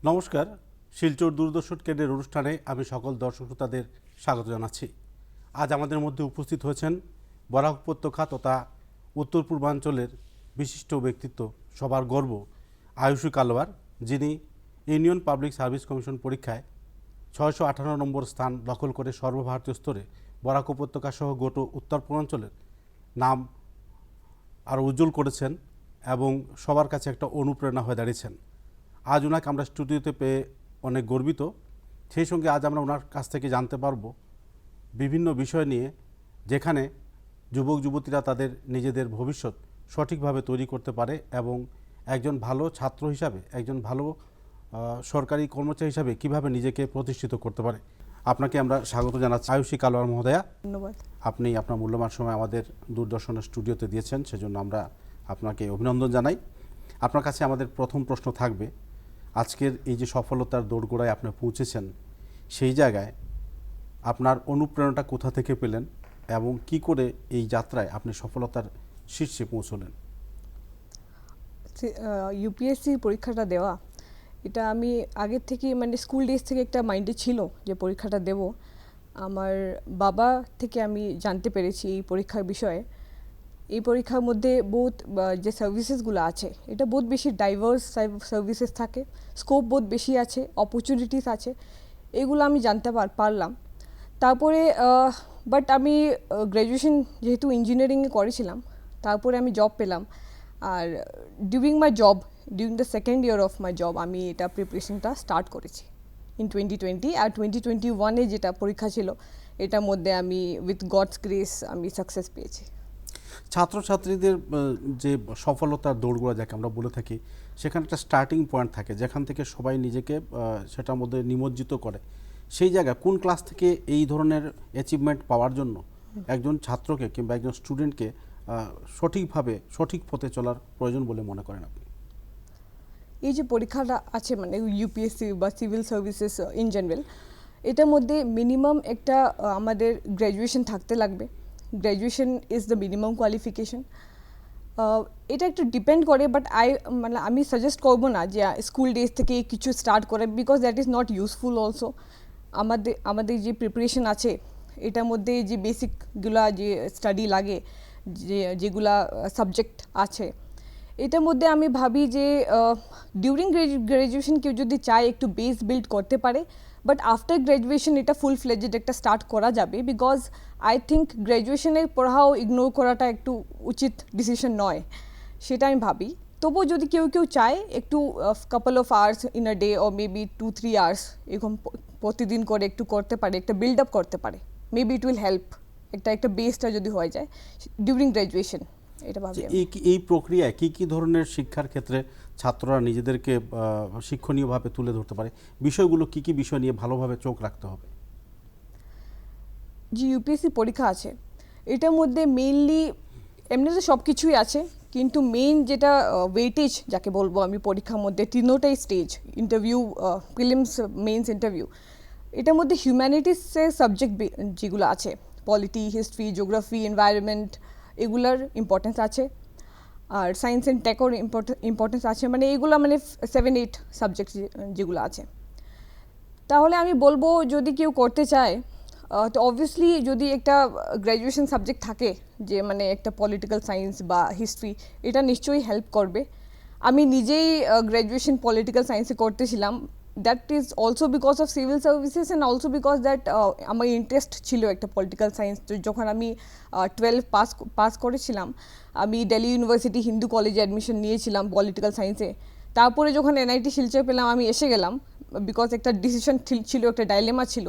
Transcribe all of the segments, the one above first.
নমস্কার, শিলচর দূরদর্শন কেন্দ্রের অনুষ্ঠানে আমি সকল দর্শক শ্রোতাদের স্বাগত জানাচ্ছি। আজ আমাদের মধ্যে উপস্থিত হয়েছেন বরাক উপত্যকা তথা উত্তর পূর্বাঞ্চলের বিশিষ্ট ব্যক্তিত্ব, সবার গর্ব আয়ুষী কালওয়ার, যিনি ইউনিয়ন পাবলিক সার্ভিস কমিশন পরীক্ষায় 618 নম্বর স্থান দখল করে সর্বভারতীয় স্তরে বরাক উপত্যকা সহ গোটা উত্তর পূর্বাঞ্চলের নাম আরও উজ্জ্বল করেছেন এবং সবার কাছে একটা অনুপ্রেরণা হয়ে দাঁড়িয়েছেন। আজ ওনাকে আমরা স্টুডিওতে পেয়ে অনেক গর্বিত। সেই সঙ্গে আজ আমরা ওনার কাছ থেকে জানতে পারবো বিভিন্ন বিষয় নিয়ে, যেখানে যুবক যুবতীরা তাদের নিজেদের ভবিষ্যৎ সঠিকভাবে তৈরি করতে পারে এবং একজন ভালো ছাত্র হিসাবে, একজন ভালো সরকারি কর্মচারী হিসাবে কিভাবে নিজেকে প্রতিষ্ঠিত করতে পারে। আপনাকে আমরা স্বাগত জানাচ্ছি আয়ুষী কালওয়ার মহোদয়া। ধন্যবাদ। আপনি আপনার মূল্যবান সময় আমাদের দূরদর্শনের স্টুডিওতে দিয়েছেন, সেজন্য আমরা আপনাকে অভিনন্দন জানাই। আপনার কাছে আমাদের প্রথম প্রশ্ন থাকবে, আজকের এই যে সফলতার দোরগোড়ায় আপনি পৌঁছেছেন, সেই জায়গায় আপনার অনুপ্রেরণাটা কোথা থেকে পেলেন এবং কি করে এই যাত্রায় আপনি সফলতার শীর্ষে পৌঁছলেন? ইউপিএসসি পরীক্ষাটা দেওয়া, এটা আমি আগের থেকে মানে স্কুল ডেজ থেকে একটা মাইন্ডে ছিল যে পরীক্ষাটা দেব। আমার বাবা থেকে আমি জানতে পেরেছি এই পরীক্ষার বিষয়ে। এই পরীক্ষার মধ্যে বহুত যে সার্ভিসেসগুলো আছে, এটা বহুত বেশি ডাইভার্স সার্ভিসেস থাকে, স্কোপ বহুত বেশি আছে, অপরচুনিটিস আছে, এগুলো আমি জানতে পারলাম। তারপরে বাট আমি গ্র্যাজুয়েশন যেহেতু ইঞ্জিনিয়ারিংয়ে করেছিলাম, তারপরে আমি জব পেলাম। আর during the second year of my job আমি এটা প্রিপারেশনটা স্টার্ট করেছি ইন 2020। আর 2021-এ যেটা পরীক্ষা ছিল, এটার মধ্যে আমি উইথ গডস গ্রেস আমি সাকসেস পেয়েছি। ছাত্রছাত্রীদের যে সফলতার দৌড়গোড়া যাকে আমরা বলে থাকি, সেখানে একটা স্টার্টিং পয়েন্ট থাকে যেখান থেকে সবাই নিজেকে সেটার মধ্যে নিমজ্জিত করে। সেই জায়গায় কোন ক্লাস থেকে এই ধরনের অ্যাচিভমেন্ট পাওয়ার জন্য একজন ছাত্রকে কিংবা একজন স্টুডেন্টকে সঠিকভাবে সঠিক পথে চলার প্রয়োজন বলে মনে করেন আপনি? এই যে পরীক্ষাটা আছে মানে ইউপিএসসি বা সিভিল সার্ভিসেস ইন জেনারেল, এটার মধ্যে মিনিমাম একটা আমাদের গ্র্যাজুয়েশন থাকতে লাগবে। Graduation is the minimum qualification. এটা একটু ডিপেন্ড করে, বাট মানে আমি সাজেস্ট করবো না যে স্কুল ডেজ থেকে কিছু স্টার্ট করে, because that is not useful also. আমাদের যে প্রিপারেশন আছে, এটার মধ্যে যে বেসিকগুলা যে স্টাডি লাগে, যেগুলা সাবজেক্ট আছে, এটার মধ্যে আমি ভাবি যে ডিউরিং গ্র্যাজুয়েশন কেউ যদি চায় একটু বেস বিল্ড করতে পারে, বাট আফটার গ্র্যাজুয়েশন এটা ফুল ফ্লেজড একটা স্টার্ট করা যাবে। বিকজ আই থিঙ্ক গ্র্যাজুয়েশনে পড়াও ইগনোর করাটা একটু উচিত ডিসিশন নয়, সেটা আমি ভাবি। তবুও যদি কেউ চায় একটু couple of hours in a day or maybe 2-3 hours এরকম প্রতিদিন করে একটু করতে পারে, একটা বিল্ড আপ করতে পারে, মেবি ইট উইল হেল্প। একটা বেসটা যদি হয়ে যায় ডিউরিং গ্র্যাজুয়েশন, এটা ভাবি। এই প্রক্রিয়ায় কি কি ধরনের শিক্ষার ক্ষেত্রে ছাত্ররা নিজেদেরকে শিক্ষণীয়ভাবে তুলে ধরতে পারে? বিষয়গুলো কি কি বিষয় নিয়ে ভালোভাবে চোখ রাখতে হবে? যে ইউপিএসসি পরীক্ষা আছে, এটার মধ্যে মেইনলি এমনিতে সব কিছুই আছে, কিন্তু মেইন যেটা ওয়েটেজ যাকে বলবো আমি পরীক্ষার মধ্যে, তিনটাই stage, interview, prelims, means, interview. এটার মধ্যে হিউম্যানিটিসের সাবজেক্ট যেগুলো আছে, পলিটি, হিস্ট্রি, জিওগ্রাফি, এনভায়রনমেন্ট, এগুলার ইম্পর্টেন্স আছে। আর সায়েন্স অ্যান্ড টেকর ইম্পর্টেন্স আছে, মানে এগুলো মানে 7-8 সাবজেক্ট যেগুলো আছে। তাহলে আমি বলবো যদি কেউ করতে চায়, তো অবভিয়াসলি যদি একটা গ্র্যাজুয়েশন সাবজেক্ট থাকে, যে মানে একটা পলিটিক্যাল সায়েন্স বা হিস্ট্রি, এটা নিশ্চয়ই হেল্প করবে। আমি নিজেই গ্র্যাজুয়েশন পলিটিক্যাল সায়েন্সে করতেছিলাম। That is also because of civil services and also because that আমার ইন্টারেস্ট ছিল একটা পলিটিক্যাল সায়েন্স। তো যখন আমি 12 পাস করেছিলাম, আমি দিল্লি ইউনিভার্সিটি হিন্দু কলেজে অ্যাডমিশন নিয়েছিলাম পলিটিক্যাল সায়েন্সে। তারপরে যখন এনআইটি শিলচর পেলাম, আমি এসে গেলাম, বিকজ একটা ডিসিশন ছিল, একটা ডাইলেমা ছিল,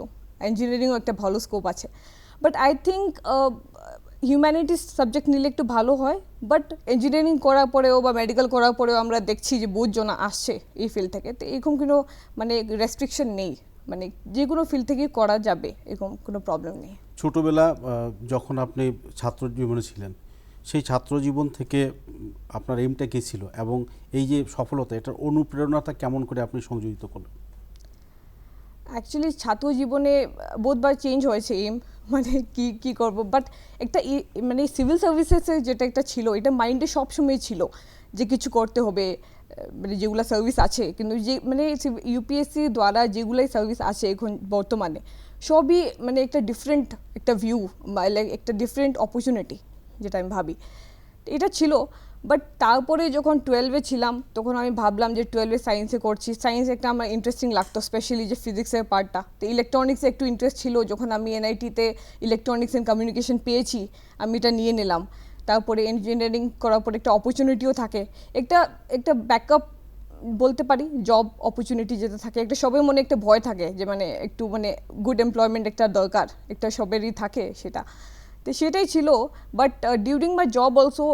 ইঞ্জিনিয়ারিংও একটা ভালো স্কোপ আছে। But I think humanities subject নিলে একটু ভালো হয়। বাট ইঞ্জিনিয়ারিং করার পরেও বা মেডিকেল করার পরেও আমরা দেখছি যে বহুত জন আসছে এই ফিল্ড থেকে, তো এরকম কোনো মানে রেস্ট্রিকশন নেই, মানে যে কোনো ফিল্ড থেকেই করা যাবে, এরকম কোনো প্রবলেম নেই। ছোটোবেলা যখন আপনি ছাত্র জীবনে ছিলেন, সেই ছাত্র জীবন থেকে আপনার এইমটা কী ছিল এবং এই যে সফলতা, এটার অনুপ্রেরণাটা কেমন করে আপনি সংযোজিত করলেন? অ্যাকচুয়ালি ছাত্র জীবনে বহুতবার চেঞ্জ হয়েছে এম, মানে কি করব। বাট একটা মানে সিভিল সার্ভিসেসে যেটা একটা ছিল, এটা মাইন্ডে সবসময় ছিল যে কিছু করতে হবে, মানে যেগুলো সার্ভিস আছে, কিন্তু যে মানে ইউপিএসসি দ্বারা যেগুলাই সার্ভিস আছে এখন বর্তমানে সবই মানে একটা ডিফারেন্ট একটা ভিউ বা একটা ডিফারেন্ট অপরচুনিটি যেটা আমি ভাবি এটা ছিল। বাট তারপরে যখন 12-এ ছিলাম তখন আমি ভাবলাম যে 12-এ সায়েন্সে করছি, সায়েন্স একটা আমার ইন্টারেস্টিং লাগতো, স্পেশালি যে ফিজিক্সের পার্টটা। তো ইলেকট্রনিক্সে একটু ইন্টারেস্ট ছিল, যখন আমি এনআইটিতে ইলেকট্রনিক্স অ্যান্ড কমিউনিকেশন পেয়েছি আমি এটা নিয়ে নিলাম। তারপরে ইঞ্জিনিয়ারিং করার পরে একটা অপরচুনিটিও থাকে, একটা একটা ব্যাকআপ বলতে পারি, জব অপরচুনিটি যেটা থাকে, একটা সবের মনে একটা ভয় থাকে যে মানে একটু মানে গুড এমপ্লয়মেন্ট একটা দরকার, একটা সবেরই থাকে সেটা। তো সেটাই ছিল। But during my job also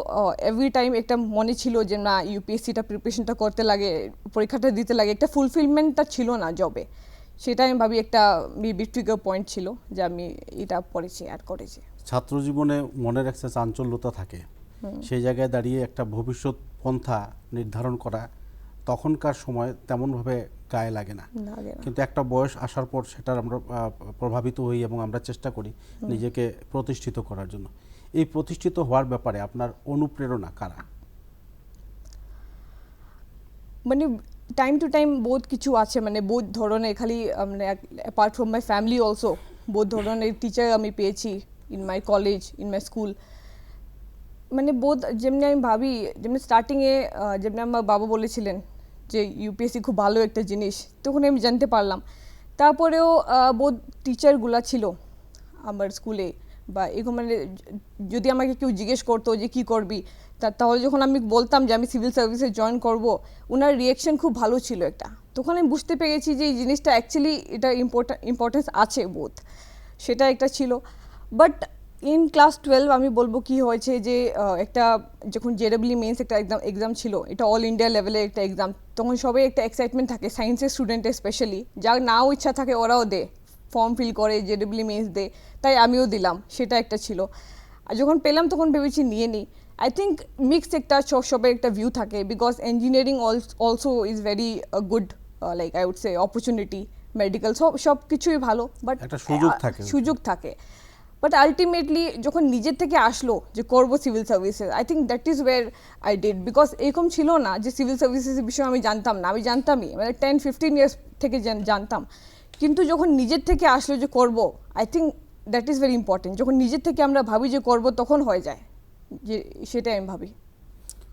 every time একটা মনে ছিল যে না ইউপিএসসিটা প্রিপারেশনটা করতে লাগে, পরীক্ষাটা দিতে লাগে, একটা ফুলফিলমেন্টটা ছিল না জবে। সেটা আমি ভাবি একটা বিগ ট্রিগার পয়েন্ট ছিল যে আমি এটা পড়েছি আর করেছি। ছাত্র জীবনে মনের একটা চাঞ্চল্যতা থাকে, সেই জায়গায় দাঁড়িয়ে একটা ভবিষ্যৎ পন্থা নির্ধারণ করা তখনকার সময় তেমনভাবে গায়ে লাগে না, কিন্তু একটা বয়স আসার পর সেটার আমরা প্রভাবিত হই এবং আমরা চেষ্টা করি নিজেকে প্রতিষ্ঠিত করার জন্য। এই প্রতিষ্ঠিত হওয়ার ব্যাপারে আপনার অনুপ্রেরণা কারা? মানে টাইম টু টাইম বহুত কিছু আছে, মানে বহুত ধরনের, খালি মানে apart from my family also বহুত ধরনের টিচার আমি পেয়েছি in my college, in my school. মানে বহুত যেমনি আমি ভাবি, যেমনি স্টার্টিংয়ে যেমনি আমার বাবা বলেছিলেন যে ইউপিএসসি খুব ভালো একটা জিনিস, তখন আমি জানতে পারলাম। তারপরেও বহুত টিচারগুলা ছিল আমার স্কুলে বা এরকম, মানে যদি আমাকে কেউ জিজ্ঞেস করতো যে কী করবি, তাহলে যখন আমি বলতাম যে আমি সিভিল সার্ভিসে জয়েন করব, ওনার রিয়াকশন খুব ভালো ছিল একটা। তখন আমি বুঝতে পেরেছি যে এই জিনিসটা অ্যাকচুয়ালি এটা ইম্পর্টেন্স আছে বোধ, সেটা একটা ছিল। বাট ইন ক্লাস 12 আমি বলবো কি হয়েছে যে একটা যখন জেডব্লিউ মেন্স একটা এক্সাম ছিল, এটা অল ইন্ডিয়া লেভেলের একটা এক্সাম, তখন সবাই একটা এক্সাইটমেন্ট থাকে, সায়েন্সের স্টুডেন্টের স্পেশালি, যার নাও ইচ্ছা থাকে ওরাও দেয়, ফর্ম ফিল করে জেডব্লিউ মেন্স দেয়, তাই আমিও দিলাম, সেটা একটা ছিল। আর যখন পেলাম তখন ভেবেছি নিয়ে নিই। আই থিঙ্ক মিক্সড একটা সবের একটা ভিউ থাকে, because engineering also is very good, like I would say opportunity, medical সব কিছুই ভালো, বাট একটা সুযোগ থাকে। বাট আলটিমেটলি যখন নিজের থেকে আসলো যে করবো civil services, I think that is ওয়ের I did, because এরকম ছিল না যে সিভিল সার্ভিসেসের বিষয়ে আমি জানতাম না, আমি জানতামই, মানে 10-15 ইয়ার্স থেকে জানতাম, কিন্তু যখন নিজের থেকে আসলো যে করব, I think that is very important. যখন নিজের থেকে আমরা ভাবি যে করব তখন হয়ে যায়, যে সেটাই আমি ভাবি।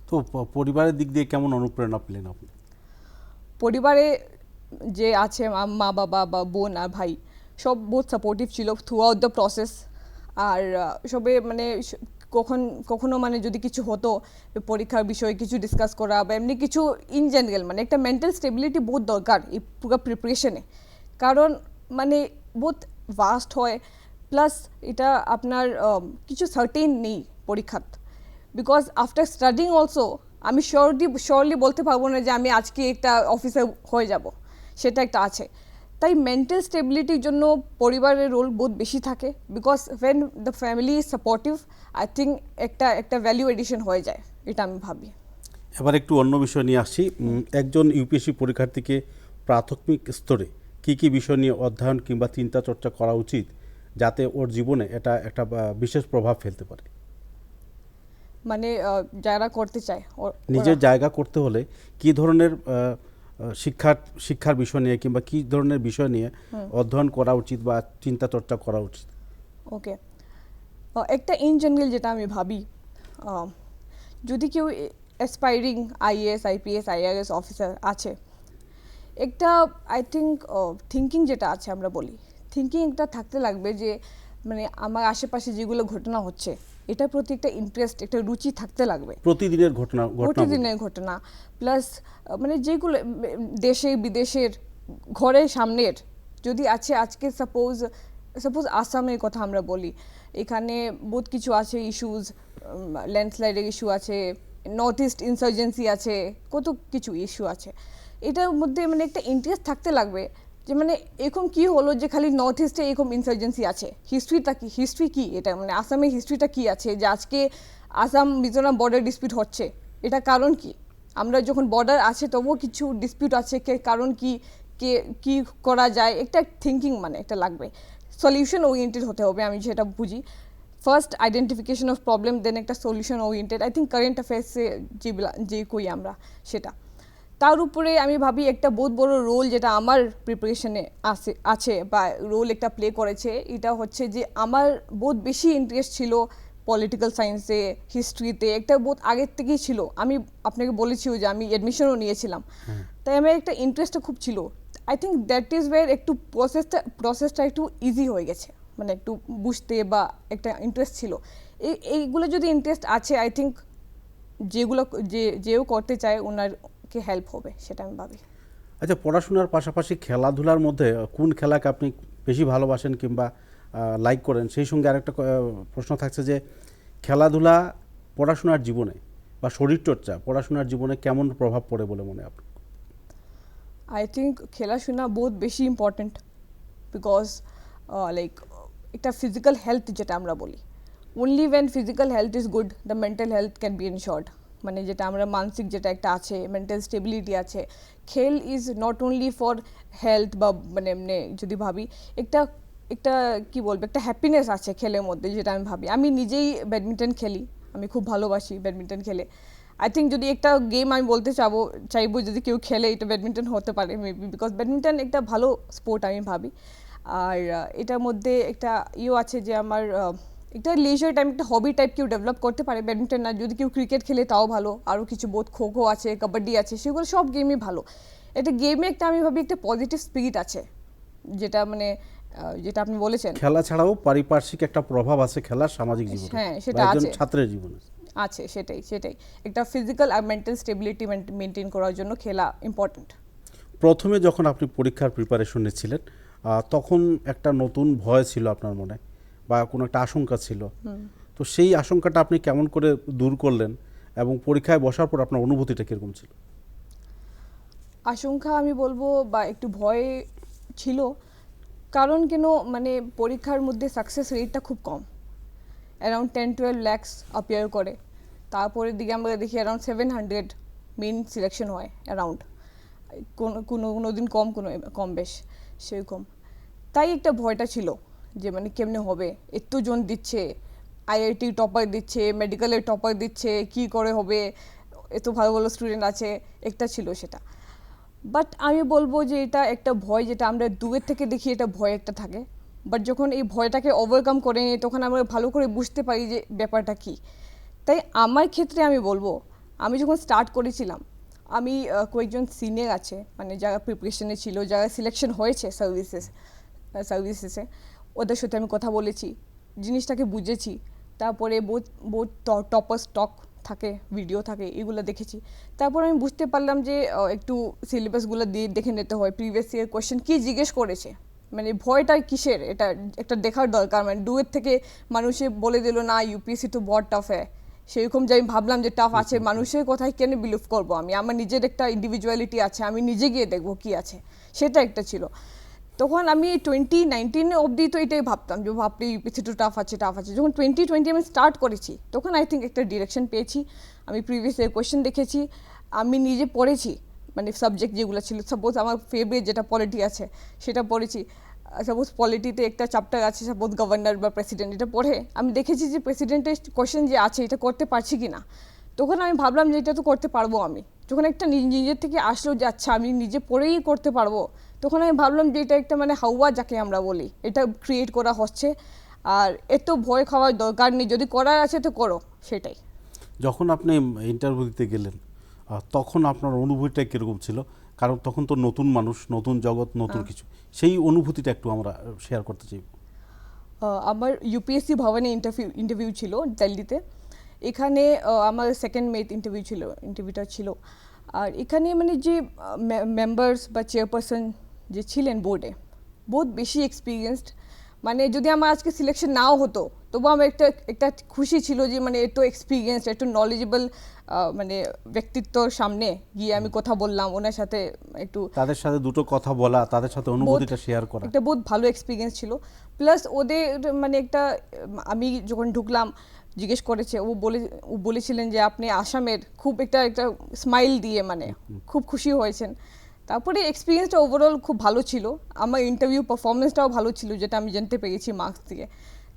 তো পরিবারের দিক দিয়ে কেমন অনুপ্রেরণা পেলেন আপনি? পরিবারে যে আছে মা বাবা বা বোন আর ভাই, সব বহুত সাপোর্টিভ ছিল থ্রু আউট দ্য প্রসেস। আর সবে মানে কখনো মানে যদি কিছু হতো, পরীক্ষার বিষয়ে কিছু ডিসকাস করা বা এমনি কিছু ইন জেনারেল, মানে একটা মেন্টাল স্টেবিলিটি বহুত দরকার এই পুরো প্রিপারেশনে, কারণ মানে বহুত ভাস্ট হয়, প্লাস এটা আপনার কিছু সার্টেন নেই পরীক্ষাত, বিকজ আফটার স্টাডিং অলসো আমি শিওরলি বলতে পারবো না যে আমি আজকে একটা অফিসার হয়ে যাব, সেটা একটা আছে। তাই মেন্টাল স্টেবিলিটির জন্য পরিবারের রোল বহুত বেশি থাকে, because when the family is supportive, I think একটা ভ্যালু এডিশন হয়ে যায়, এটা আমি ভাবি। এবার একটু অন্য বিষয় নিয়ে আসছি। একজন ইউপিএসসি পরীক্ষার্থীকে প্রাথমিক স্তরে কি কি বিষয় নিয়ে অধ্যয়ন কিংবা চিন্তা চর্চা করা উচিত যাতে ওর জীবনে এটা একটা বিশেষ প্রভাব ফেলতে পারে? মানে যারা করতে চায় নিজের জায়গা করতে হলে কি ধরনের শিক্ষার বিষয় নিয়ে কিংবা কি ধরনের বিষয় নিয়ে অধ্যয়ন করা উচিত বা চিন্তা চর্চা করা উচিত? ওকে, একটা ইন জেনারেল যেটা আমি ভাবি, যদি কেউ অ্যাসপাইরিং আইএএস আইপিএস আইআরএস অফিসার আছে, একটা আই থিঙ্ক থিঙ্কিং যেটা আছে, আমরা বলি থিঙ্কিং একটা থাকতে লাগবে যে মানে আমার আশেপাশে যেগুলো ঘটনা হচ্ছে এটার প্রতি একটা ইন্টারেস্ট, একটা রুচি থাকতে লাগবে। প্রতিদিনের ঘটনা প্লাস মানে যেগুলো দেশে বিদেশের ঘরের সামনের যদি আছে, আজকে সাপোজ আসামের কথা আমরা বলি, এখানে বহুত কিছু আছে ইস্যুজ, ল্যান্ডস্লাইডের ইস্যু আছে, নর্থ ইস্ট ইনসার্জেন্সি আছে, কত কিছু ইস্যু আছে। এটার মধ্যে মানে একটা ইন্টারেস্ট থাকতে লাগবে যে মানে এরকম কি হলো যে খালি নর্থ ইস্টে এরকম ইনসার্জেন্সি আছে, হিস্ট্রি কি এটা, মানে আসামের হিস্ট্রিটা কি আছে যে আজকে আসাম মিজোরাম বর্ডার ডিসপিউট হচ্ছে, এটা কারণ কি? আমরা যখন বর্ডার আছে তবুও কিছু ডিসপিউট আছে, কারণ কি করা যায়, একটা থিঙ্কিং মানে একটা লাগবে, সলিউশন ওরিয়েন্টেড হতে হবে, আমি যেটা বুঝি। First identification of problem, then একটা solution oriented. I think current অ্যাফেয়ার্সে যে কই আমরা সেটা। তার উপরে আমি ভাবি একটা বহুত বড় রোল যেটা আমার প্রিপারেশনে আছে বা রোল একটা প্লে করেছে, এটা হচ্ছে যে আমার বহুত বেশি ইন্টারেস্ট ছিল পলিটিক্যাল সায়েন্সে, হিস্ট্রিতে, একটা বহুত আগের থেকেই ছিল। আমি আপনাকে বলেছিও যে আমি অ্যাডমিশনও নিয়েছিলাম, তাই আমার একটা ইন্টারেস্টটা খুব ছিল। I think that is wire একটু প্রসেসটা একটু ইজি হয়ে গেছে, মানে একটু বুঝতে বা একটা ইন্টারেস্ট ছিল। এইগুলো যদি ইন্টারেস্ট আছে, আই থিঙ্ক যেগুলো যেও করতে চায় ওনারকে হেল্প হবে, সেটা আমি ভাবি। আচ্ছা, পড়াশোনার পাশাপাশি খেলাধুলার মধ্যে কোন খেলাকে আপনি বেশি ভালোবাসেন কিংবা লাইক করেন? সেই সঙ্গে আরেকটা প্রশ্ন থাকছে যে খেলাধুলা পড়াশোনার জীবনে বা শরীরচর্চা পড়াশোনার জীবনে কেমন প্রভাব পড়ে বলে মনে হয় আপনার? আই থিঙ্ক খেলাশোনা বহুত বেশি ইম্পর্টেন্ট, বিকজ লাইক একটা ফিজিক্যাল হেলথ যেটা আমরা বলি, only when physical health is good the mental health can be ensured. মানে যেটা আমরা মানসিক যেটা একটা আছে, মেন্টাল স্টেবিলিটি আছে, খেল is not only for health বা মানে এমনি যদি ভাবি একটা একটা কি বলবো একটা হ্যাপিনেস আছে খেলের মধ্যে, যেটা আমি ভাবি। আমি নিজেই ব্যাডমিন্টন খেলি, আমি খুব ভালোবাসি ব্যাডমিন্টন খেলে। আই থিঙ্ক যদি একটা গেম আমি বলতে চাইবো যদি কেউ খেলে, এটা ব্যাডমিন্টন হতে পারে মেবি, বিকজ ব্যাডমিন্টন একটা ভালো স্পোর্ট আমি ভাবি। আর এটার মধ্যে একটা আছে যে আমার একটা লেজার টাইম, একটা হবি টাইপ কেউ ডেভেলপ করতে পারে, ব্যাডমিন্টন না, যদি কেউ ক্রিকেট খেলে তাও ভালো, আরও কিছু বহুত খো আছে, কাবাডি আছে, সেগুলো সব গেমই ভালো। এটা গেমে একটা আমি ভাবি একটা পজিটিভ স্পিরিট আছে, যেটা মানে যেটা আপনি বলেছেন। খেলা ছাড়াও পারিপার্শ্বিক একটা প্রভাব আছে খেলার সামাজিক জীবনে, হ্যাঁ, বা সেটা একজন আছে। ছাত্রের জীবনে আছে, সেটাই একটা ফিজিক্যাল আর মেন্টাল স্টেবিলিটি মেনটেন করার জন্য খেলা ইম্পর্টেন্ট। প্রথমে যখন আপনি পরীক্ষার প্রিপারেশন নিচ্ছিলেন, তখন একটা নতুন ভয় ছিল আপনার মনে বা কোনো একটা আশঙ্কা ছিল, তো সেই আশঙ্কাটা আপনি কেমন করে দূর করলেন এবং পরীক্ষায় বসার পর আপনার অনুভূতিটা কীরকম ছিল? আশঙ্কা আমি বলবো বা একটু ভয় ছিল, কারণ কেন মানে পরীক্ষার মধ্যে সাকসেস রেটটা খুব কম, অ্যারাউন্ড 10-12 lakhs অ্যাপিয়ার করে, তারপরের দিকে আমরা দেখি অ্যারাউন্ড 700 মেন সিলেকশন হয় অ্যারাউন্ড, কোনো দিন কোনো কম বেশ সেরকম। তাই একটা ভয়টা ছিল যে মানে কেমনে হবে, এতজন দিচ্ছে, আইআইটি টপার দিচ্ছে, মেডিকেলের টপার দিচ্ছে, কি করে হবে, এত ভালো ভালো স্টুডেন্ট আছে, একটা ছিল সেটা। বাট আমি বলবো যে এটা একটা ভয়, যেটা আমরা দূরের থেকে দেখি এটা ভয় একটা থাকে, বাট যখন এই ভয়টাকে ওভারকাম করে নিই তখন আমরা ভালো করে বুঝতে পারি যে ব্যাপারটা কী। তাই আমার ক্ষেত্রে আমি বলবো, আমি যখন স্টার্ট করেছিলাম, আমি কয়েকজন সিনিয়র আছে মানে যারা প্রিপারেশনে ছিল, যারা সিলেকশন হয়েছে সার্ভিসেসে, ওদের সাথে আমি কথা বলেছি, জিনিসটাকে বুঝেছি। তারপরে বহুত টপার স্টক থাকে, ভিডিও থাকে, এগুলো দেখেছি। তারপর আমি বুঝতে পারলাম যে একটু সিলেবাসগুলো দিয়ে দেখে নিতে হয়, প্রিভিয়াস ইয়ার কোয়েশ্চেন কী জিজ্ঞেস করেছে, মানে ভয়টা কিসের, এটা একটা দেখার দরকার। মানে দূরের থেকে মানুষে বলে দিল না ইউপিএসসি তো বড় টাফ হ্যাঁ, সেরকম যে আমি ভাবলাম যে টাফ আছে, মানুষের কথায় কেন বিলিভ করবো আমি, আমার নিজের একটা ইন্ডিভিজুয়ালিটি আছে, আমি নিজে গিয়ে দেখবো কী আছে, সেটা একটা ছিল। তখন আমি 2019 অবধি তো এটাই ভাবতাম যে ভাবলে ইউপিএসসি তো টাফ আছে। যখন 2020 আমি স্টার্ট করেছি তখন আই থিঙ্ক একটা ডিরেকশন পেয়েছি। আমি প্রিভিয়াস ইয়ার কোয়েশ্চেন দেখেছি, আমি নিজে পড়েছি, মানে সাবজেক্ট যেগুলো ছিল, সাপোজ আমার ফেভারিট যেটা পলিটি আছে সেটা পড়েছি। সাপোজ পলিটিতে একটা চ্যাপ্টার আছে সাপোজ গভর্নর বা প্রেসিডেন্ট, এটা পড়ে আমি দেখেছি যে প্রেসিডেন্টের কোয়েশ্চেন যে আছে এটা করতে পারছি কি না। তখন আমি ভাবলাম যে এটা তো করতে পারবো আমি। যখন একটা নিজের থেকে আসলো যে আচ্ছা আমি নিজে পড়েই করতে পারবো, তখন আমি ভাবলাম যে এটা একটা মানে হাওয়া যাকে আমরা বলি, এটা ক্রিয়েট করা হচ্ছে। আর এত ভয় খাওয়ার দরকার নেই, যদি করার আছে তো করো, সেটাই। যখন আপনি ইন্টারভিউ দিতে গেলেন তখন আপনার অনুভূতিটা কীরকম ছিল? কারণ তখন তো নতুন মানুষ, নতুন জগৎ, নতুন কিছু, সেই অনুভূতিটা একটু আমরা শেয়ার করতে চাই। আমার ইউপিএসসি ভবনে ইন্টারভিউ ছিল দিল্লিতে। এখানে আমার সেকেন্ড মেতে ইন্টারভিউটা ছিল। আর এখানে মানে যে মেম্বার্স বা চেয়ারপারসন যে ছিলেন বোর্ডে, বহুত বেশি এক্সপিরিয়েন্সড। মানে যদি আমার আজকে সিলেকশন নাও হতো তবু আমার একটা খুশি ছিল যে মানে এত এক্সপিরিয়েন্স, একটু নলেজেবল মানে ব্যক্তিত্বর সামনে গিয়ে আমি কথা বললাম ওনার সাথে, একটু তাদের সাথে দুটো কথা বলা, তাদের সাথে অনুভূতিটা শেয়ার করা, একটা বহুত ভালো এক্সপিরিয়েন্স ছিল। প্লাস ওদের মানে একটা আমি যখন ঢুকলাম জিজ্ঞেস করেছে, ও বলেছিলেন যে আপনি আসামের, খুব একটা স্মাইল দিয়ে মানে খুব খুশি হয়েছেন। তারপরে এক্সপিরিয়েন্সটা ওভারঅল খুব ভালো ছিল, আমার ইন্টারভিউ পারফরমেন্সটাও ভালো ছিল যেটা আমি জানতে পেরেছি মার্কস থেকে।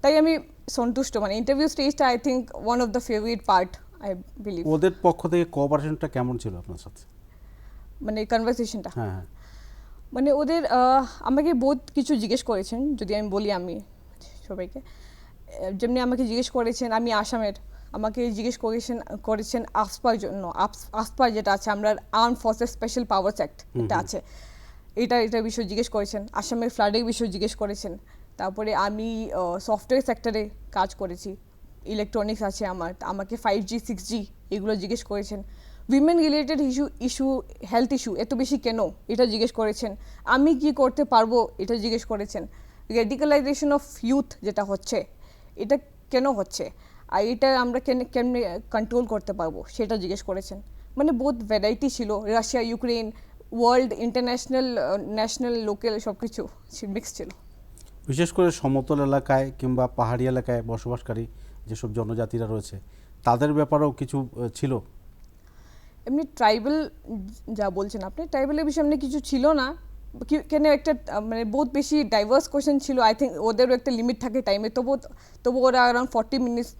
তাই আমি সন্তুষ্ট, মানে ইন্টারভিউ স্টেজটা I think one of the favourite part I believe. ওদের পক্ষ থেকে কোঅপারেশনটা কেমন ছিল আপনার সাথে? মানে কনভারসেশনটা হ্যাঁ হ্যাঁ মানে ওদের আমাকে বহুত কিছু জিজ্ঞেস করেছেন, যদি আমি বলি আমি সবাইকে যেমনি আমাকে জিজ্ঞেস করেছেন আমি আসামের, আমাকে জিজ্ঞেস করেছেন আসপার জন্য, আসপার যেটা আছে আমরা arm forces special powers act এটা আছে, এটার বিষয়ে জিজ্ঞেস করেছেন, আসামের ফ্লাডের বিষয়ে জিজ্ঞেস করেছেন, তারপরে আমি সফটওয়্যার সেক্টরে কাজ করেছি, ইলেকট্রনিক্স আছে আমার, আমাকে 5G 6G এগুলো জিজ্ঞেস করেছেন, women related issue health issue এত বেশি কেন এটা জিজ্ঞেস করেছেন, আমি কি করতে পারবো এটা জিজ্ঞেস করেছেন, রেডিক্যালাইজেশন অফ ইউথ যেটা হচ্ছে এটা কেন হচ্ছে আর এটা আমরা কেমনে কন্ট্রোল করতে পারবো সেটা জিজ্ঞেস করেছেন। মানে বহুত ভ্যারাইটি ছিল, Russia Ukraine world international national local সব কিছু মিক্স ছিল। বিশেষ করে সমতল এলাকায় কিংবা পাহাড়ি এলাকায় বসবাসকারী যেসব জনজাতিরা রয়েছে তাদের ব্যাপারেও কিছু ছিল? এমনি ট্রাইবাল যা বলছেন আপনি ট্রাইবালের বিষয়ে এমনি কিছু ছিল না, কেন একটা মানে বহুত বেশি ডাইভার্স কোয়েশ্চেন ছিল, আই থিঙ্ক ওদেরও একটা লিমিট থাকে টাইমে, তবু ওরা অ্যারাউন্ড 40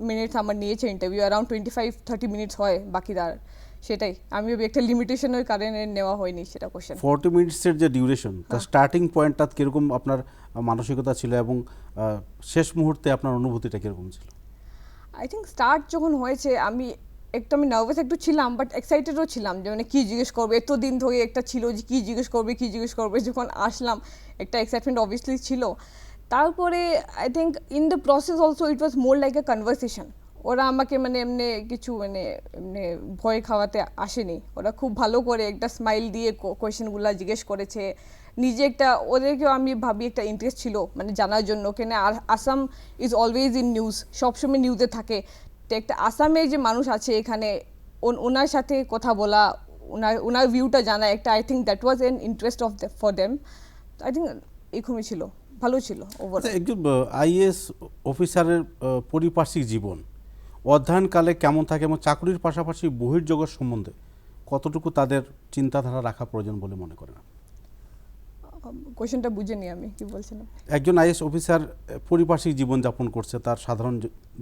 মিনিটস আমার নিয়েছে ইন্টারভিউ, অ্যারাউন্ড 25-30 মিনিটস হয় বাকিদার, সেটাই আমি একটা লিমিটেশনের কারণে নেওয়া হয়নি সেটা কোয়েশ্চেন। 40 মিনিটসের যে ডিউরেশন তার স্টার্টিং পয়েন্টটা কীরকম আপনার মানসিকতা ছিল এবং শেষ মুহূর্তে আপনার অনুভূতিটা কীরকম ছিল? আই থিঙ্ক স্টার্ট যখন হয়েছে আমি নার্ভাস একটু ছিলাম, বাট এক্সাইটেডও ছিলাম যে মানে কী জিজ্ঞেস করবে, এত দিন ধরে একটা ছিল যে কী জিজ্ঞেস করবে, যখন আসলাম একটা এক্সাইটমেন্ট অবভিয়াসলি ছিল। তারপরে I think in the process also it was more like a conversation, ওরা আমাকে মানে এমনি কিছু মানে এমনি ভয় খাওয়াতে আসেনি, ওরা খুব ভালো করে একটা স্মাইল দিয়ে কোয়েশ্চেনগুলো জিজ্ঞেস করেছে, নিজে একটা ওদেরকেও আমি ভাবি একটা ইন্টারেস্ট ছিল মানে জানার জন্য, কেন Assam is always in news, সবসময় নিউজে থাকে, তো একটা আসামের যে মানুষ আছে এখানে ওনার সাথে কথা বলা, ওনার ভিউটা জানা একটা, I think that was an interest of for them, I think এরকমই ছিল, ভালো ছিল ওভারঅল। আচ্ছা, একজন আইএএস অফিসারের পারিপার্শ্বিক জীবন অধ্যয়নকালে কেমন থাকে এবং চাকরির পাশাপাশি বহির্জগৎ সম্বন্ধে কতটুকু তাদের চিন্তাধারা রাখা প্রয়োজন বলে মনে করেন? কোয়েশ্চেনটা বুঝিনি আমি কি বলছেন। একজন আইএএস অফিসার পারিপার্শ্বিক জীবন যাপন করছে, তার সাধারণ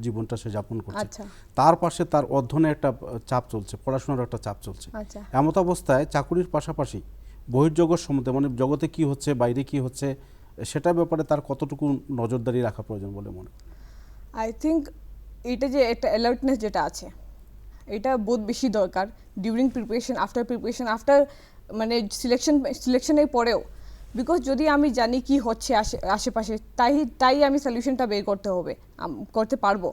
জীবনটা সে যাপন করছে, আচ্ছা তার পাশে তার অধ্যয়নের একটা চাপ চলছে, পড়াশোনার একটা চাপ চলছে, আচ্ছা এমত অবস্থায় চাকরির পাশাপাশি বহির্জগৎ সম্বন্ধে মানে জগতে কি হচ্ছে বাইরে কি হচ্ছে সেটার ব্যাপারে তার কতটুকু নজরদারি রাখা প্রয়োজন বলে মনে করেন? আই থিঙ্ক এটা যে একটা অ্যালার্টনেস যেটা আছে এটা বহুত বেশি দরকার ডিউরিং প্রিপারেশন, আফটার মানে সিলেকশনের পরেও, বিকজ যদি আমি জানি কি হচ্ছে আশেপাশে তাই আমি সলিউশনটা বের করতে পারবো।